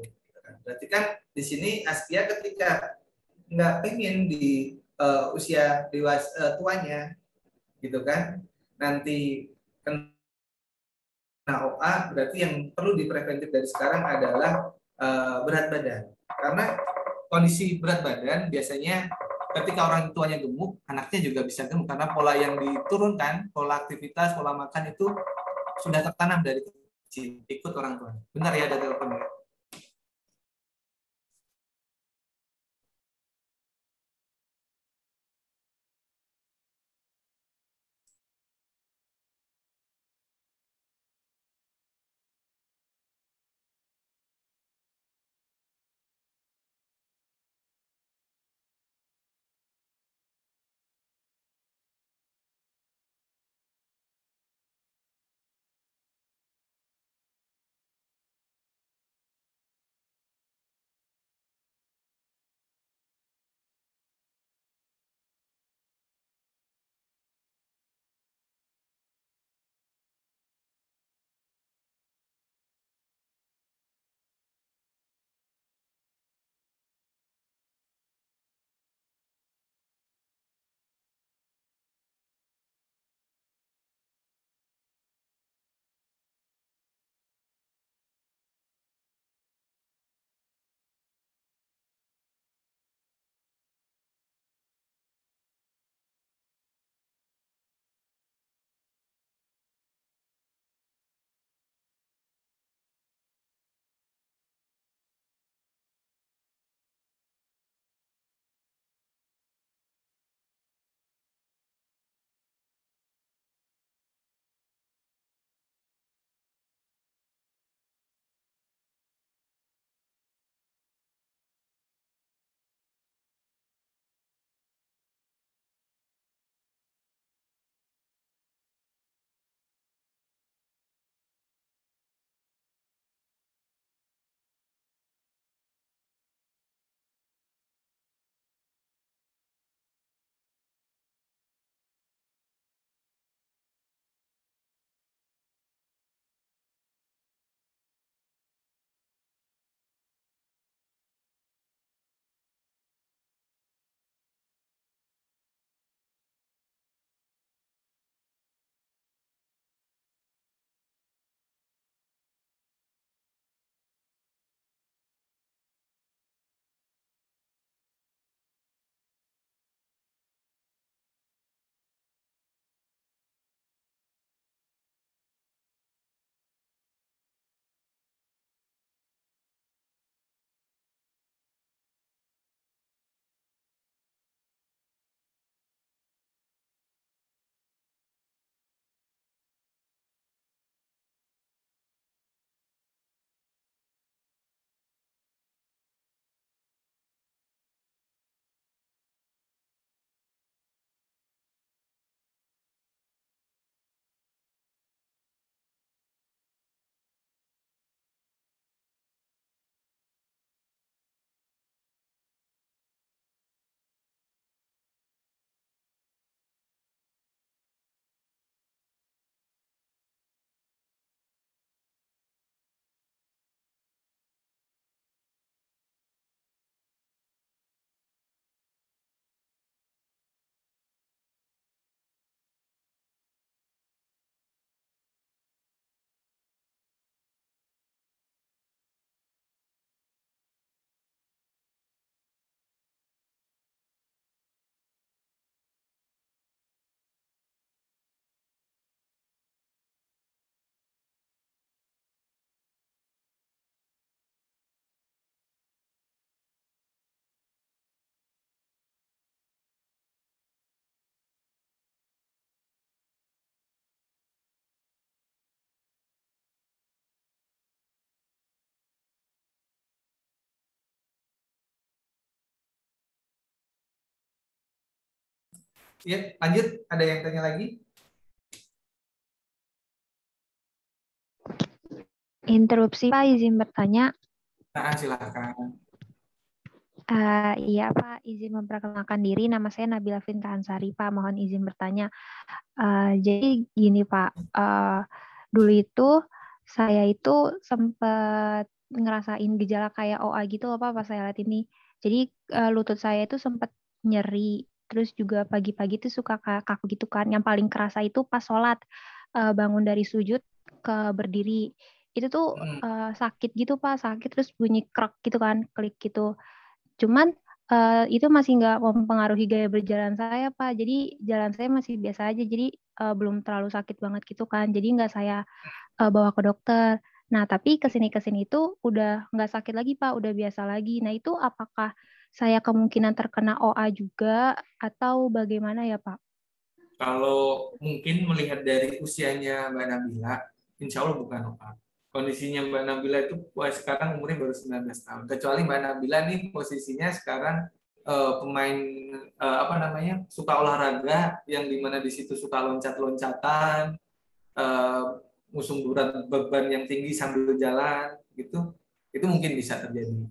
S3: Berarti kan di sini Askia ketika nggak pengen di usia dewasa tuanya, gitu kan, nanti kena OA, berarti yang perlu dipreventif dari sekarang adalah berat badan. Karena kondisi berat badan biasanya ketika orang tuanya gemuk, anaknya juga bisa gemuk karena pola yang diturunkan, pola aktivitas, pola makan itu sudah tertanam dari kecil, ikut orang tua. Bentar ya, ada telepon. Ya, lanjut. Ada yang tanya lagi?
S9: Interupsi Pak, izin bertanya.
S3: Nah, silakan.
S9: Iya Pak, izin memperkenalkan diri. Nama saya Nabila Finta Ansari Pak. Mohon izin bertanya. Jadi gini Pak, dulu itu saya itu sempat ngerasain gejala kayak OA gitu loh Pak pas saya lihat ini. Jadi lutut saya itu sempat nyeri. Terus juga pagi-pagi itu suka kaku gitu kan. Yang paling kerasa itu pas sholat, bangun dari sujud ke berdiri. Itu tuh sakit gitu Pak, sakit terus bunyi krek gitu kan, klik gitu. Cuman itu masih nggak mempengaruhi gaya berjalan saya, Pak. Jadi jalan saya masih biasa aja. Jadi belum terlalu sakit banget gitu kan. Jadi nggak saya bawa ke dokter. Nah, tapi kesini-kesini itu udah nggak sakit lagi, Pak. Udah biasa lagi. Nah, itu apakah saya kemungkinan terkena OA juga atau bagaimana ya, Pak?
S3: Kalau mungkin melihat dari usianya Mbak Nabila, insya Allah bukan OA. Kondisinya Mbak Nabila itu sekarang umurnya baru 19 tahun. Kecuali Mbak Nabila nih posisinya sekarang pemain suka olahraga yang dimana di situ suka loncat-loncatan, ngusung beban yang tinggi sambil jalan gitu, itu mungkin bisa terjadi.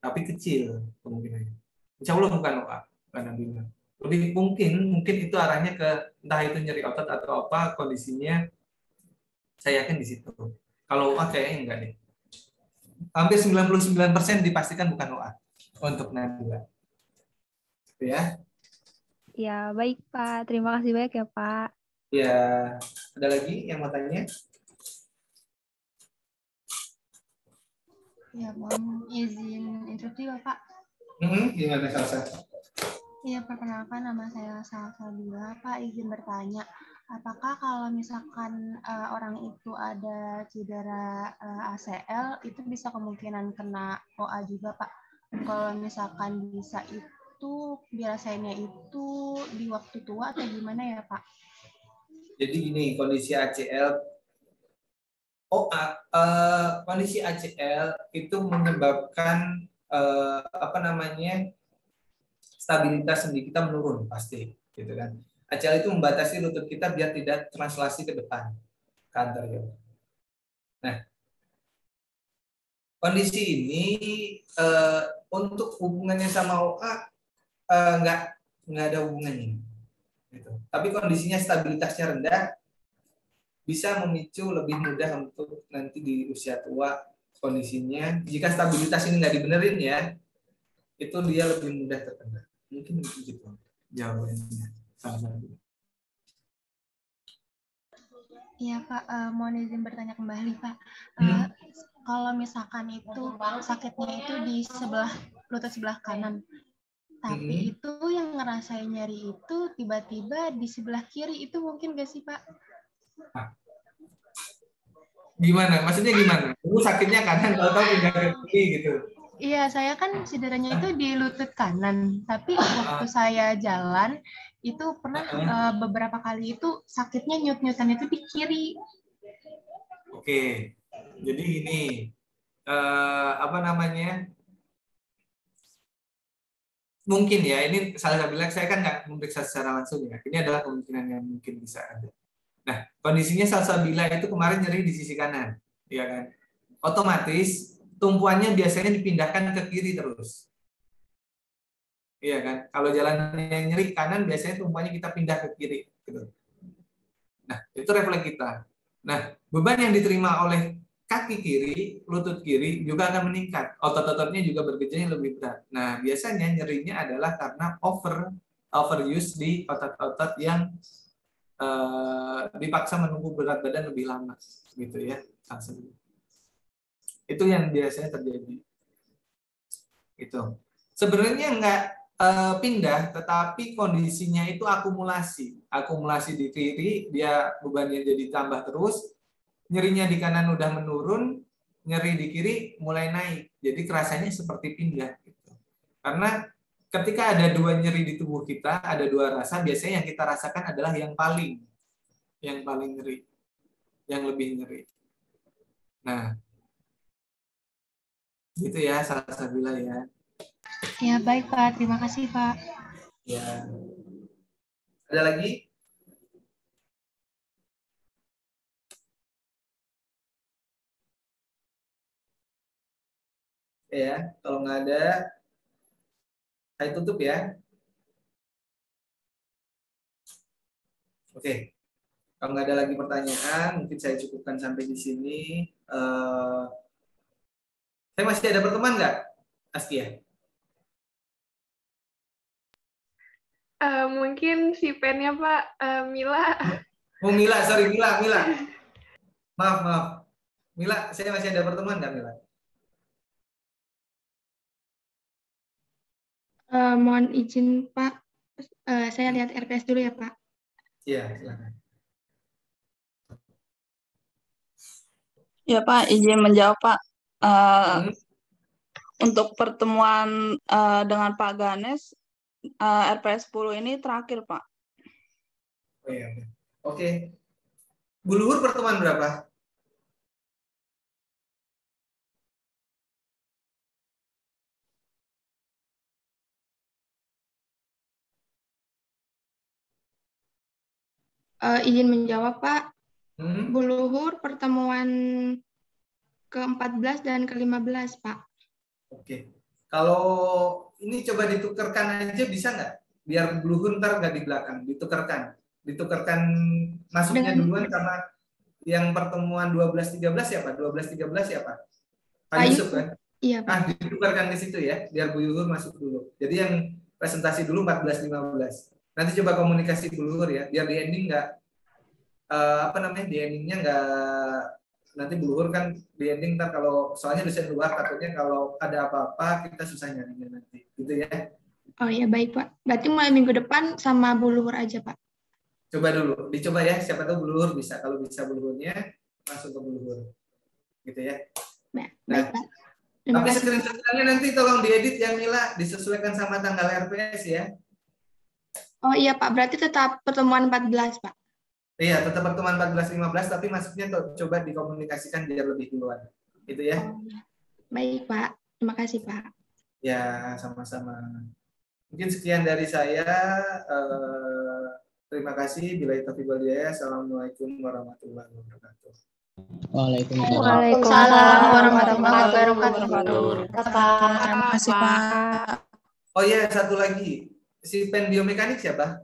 S3: Tapi kecil kemungkinannya. Insya Allah bukan OA, Mbak Nabila. Lebih mungkin itu arahnya ke entah itu nyeri otot atau apa kondisinya. Saya yakin di situ. Kalau OA kayaknya enggak deh. Hampir 99% dipastikan bukan OA untuk Nabila. Ya.
S9: Ya, baik Pak. Terima kasih banyak ya Pak.
S3: Ya, ada lagi yang mau tanya?
S11: Ya, mohon izin interupsi Bapak.
S3: Gimana Salsa?
S11: Iya, perkenalkan nama saya Salsabila. Pak, izin bertanya, apakah kalau misalkan orang itu ada cedera ACL, itu bisa kemungkinan kena OA juga, Pak? Kalau misalkan bisa itu, biasanya itu di waktu tua atau gimana ya, Pak?
S3: Jadi gini, kondisi ACL, kondisi ACL itu menyebabkan stabilitas sendi kita menurun pasti, gitu kan. ACL itu membatasi lutut kita biar tidak translasi ke depan, ke anterior. Nah, kondisi ini untuk hubungannya sama OA nggak ada hubungannya. Gitu. Tapi kondisinya stabilitasnya rendah bisa memicu lebih mudah untuk nanti di usia tua kondisinya. Jika stabilitas ini nggak dibenerin ya, itu dia lebih mudah terkena. Mungkin begitu jawabannya.
S11: Iya Pak, mohon izin bertanya kembali Pak. Kalau misalkan itu sakitnya itu di lutut sebelah kanan, tapi itu yang ngerasain nyeri itu tiba-tiba di sebelah kiri, itu mungkin gak sih Pak?
S3: Gimana? Maksudnya gimana? Dulu sakitnya kanan, tahu-tahu pindah ke kiri gitu.
S11: Iya, saya kan cederanya itu di lutut kanan, tapi waktu saya jalan itu pernah beberapa kali itu sakitnya nyut-nyutan itu di kiri.
S3: Oke, jadi ini mungkin ya, ini saya bilang saya kan nggak memeriksa secara langsung ya. Ini adalah kemungkinan yang mungkin bisa ada. Nah, kondisinya Salsabila itu kemarin nyeri di sisi kanan, ya kan? Otomatis tumpuannya biasanya dipindahkan ke kiri terus. Iya kan? Kalau jalannya nyeri kanan, biasanya tumpuannya kita pindah ke kiri. Gitu. Nah, itu refleks kita. Nah, beban yang diterima oleh kaki kiri, lutut kiri juga akan meningkat. Otot-ototnya juga bergejala lebih berat. Nah, biasanya nyerinya adalah karena overuse di otot-otot yang dipaksa menunggu berat badan lebih lama, gitu ya. Itu yang biasanya terjadi. Itu sebenarnya nggak pindah, tetapi kondisinya itu akumulasi di kiri, dia bebannya jadi tambah terus, nyerinya di kanan udah menurun, nyeri di kiri mulai naik, jadi kerasanya seperti pindah. Gitu. Karena ketika ada dua nyeri di tubuh kita, ada dua rasa, biasanya yang kita rasakan adalah yang paling nyeri, yang lebih nyeri. Nah, gitu ya, Salsabila ya.
S11: Ya baik Pak, terima kasih Pak.
S3: Ya. Ada Ada lagi? Ya, kalau nggak ada, saya tutup ya. Oke, kalau nggak ada lagi pertanyaan, mungkin saya cukupkan sampai di sini. Saya masih ada pertemuan nggak, Askia?
S4: Mungkin si pennya Pak, Mila.
S3: Oh Mila, sorry Mila. Maaf. Mila, saya masih ada pertemuan nggak Mila?
S10: Mohon izin Pak, saya lihat RPS dulu ya Pak.
S3: Iya, silakan.
S2: Ya Pak, izin menjawab Pak. Untuk pertemuan dengan Pak Ganes, RPS 10 ini terakhir Pak.
S3: Oh iya. Oke. Bu Luhur pertemuan berapa?
S10: Izin menjawab Pak. Bu Luhur pertemuan ke-14 dan ke-15 Pak.
S3: Oke. Kalau ini coba ditukarkan aja bisa nggak? Biar Bu Luhur ntar nggak di belakang, ditukarkan masuknya duluan sama yang pertemuan 12-13 ya Pak? 12-13 ya Pak? Pak Yusuf kan?
S10: Iya Pak.
S3: Ditukarkan ke situ ya, biar Bu Luhur masuk dulu. Jadi yang presentasi dulu 14-15. Nanti coba komunikasi Bu Luhur ya, biar di ending nggak di endingnya nggak, nanti Bu Luhur kan di ending ntar kalau soalnya dosen luar takutnya kalau ada apa-apa kita susah nyarinya nanti, gitu ya.
S10: Oh ya baik Pak. Berarti mulai minggu depan sama Bu Luhur aja Pak.
S3: Coba dulu, dicoba ya, siapa tahu Bu Luhur bisa. Kalau bisa Bu Luhurnya langsung ke Bu Luhur, gitu ya.
S10: Baik Pak.
S3: Tapi screenshot-nya nanti tolong diedit ya Mila, disesuaikan sama tanggal RPS ya.
S10: Oh iya Pak, berarti tetap pertemuan 14 Pak.
S3: Iya, tetap pertemuan 14-15, tapi masuknya coba dikomunikasikan biar lebih duluan. Gitu ya.
S10: Oh, baik Pak, terima kasih Pak.
S3: Ya, sama-sama. Mungkin sekian dari saya. Terima kasih. Bila taufiq wal hidayah. Assalamualaikum warahmatullahi wabarakatuh.
S9: Waalaikumsalam
S7: warahmatullahi wabarakatuh.
S2: Terima kasih Pak.
S3: Oh iya, satu lagi. Si pen biomekanik siapa?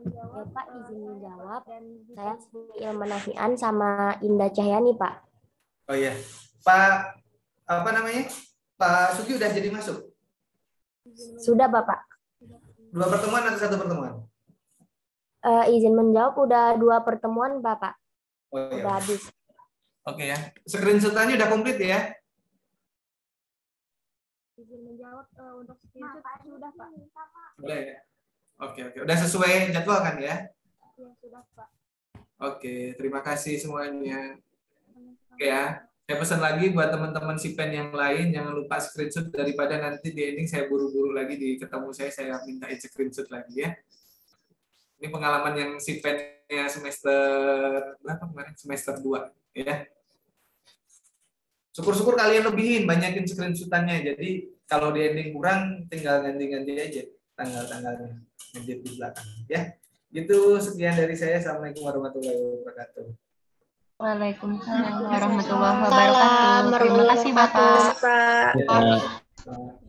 S12: Ya Pak, izin menjawab. Saya Ilman Nafian sama Indah Cahyani Pak.
S3: Oh iya, Pak apa namanya? Pak Sugi udah jadi masuk?
S12: Sudah Bapak.
S3: 2 pertemuan atau 1 pertemuan?
S12: Izin menjawab udah 2 pertemuan Bapak.
S3: Oh, iya.
S12: Udah habis.
S3: Oke ya. Screenshot-nya udah komplit ya?
S1: Izin menjawab untuk screenshot sudah Pak.
S3: Boleh ya? Oke. Udah sesuai jadwal kan ya?
S1: Ya sudah Pak.
S3: Oke, terima kasih semuanya. Oke ya. Saya pesan lagi buat teman-teman Sipen yang lain, jangan lupa screenshot daripada nanti di ending saya buru-buru lagi ketemu saya mintain screenshot lagi ya. Ini pengalaman yang Sipennya semester berapa kemarin? Semester 2 ya. Syukur-syukur kalian lebihin, banyakin screenshot-annya. Jadi kalau di ending kurang, tinggal ganti-ganti aja tanggal-tanggalnya. Ngedit di belakang ya. Gitu, sekian dari saya. Assalamualaikum warahmatullahi wabarakatuh.
S7: Waalaikumsalam warahmatullahi wabarakatuh. Terima kasih Bapak.
S3: Ya.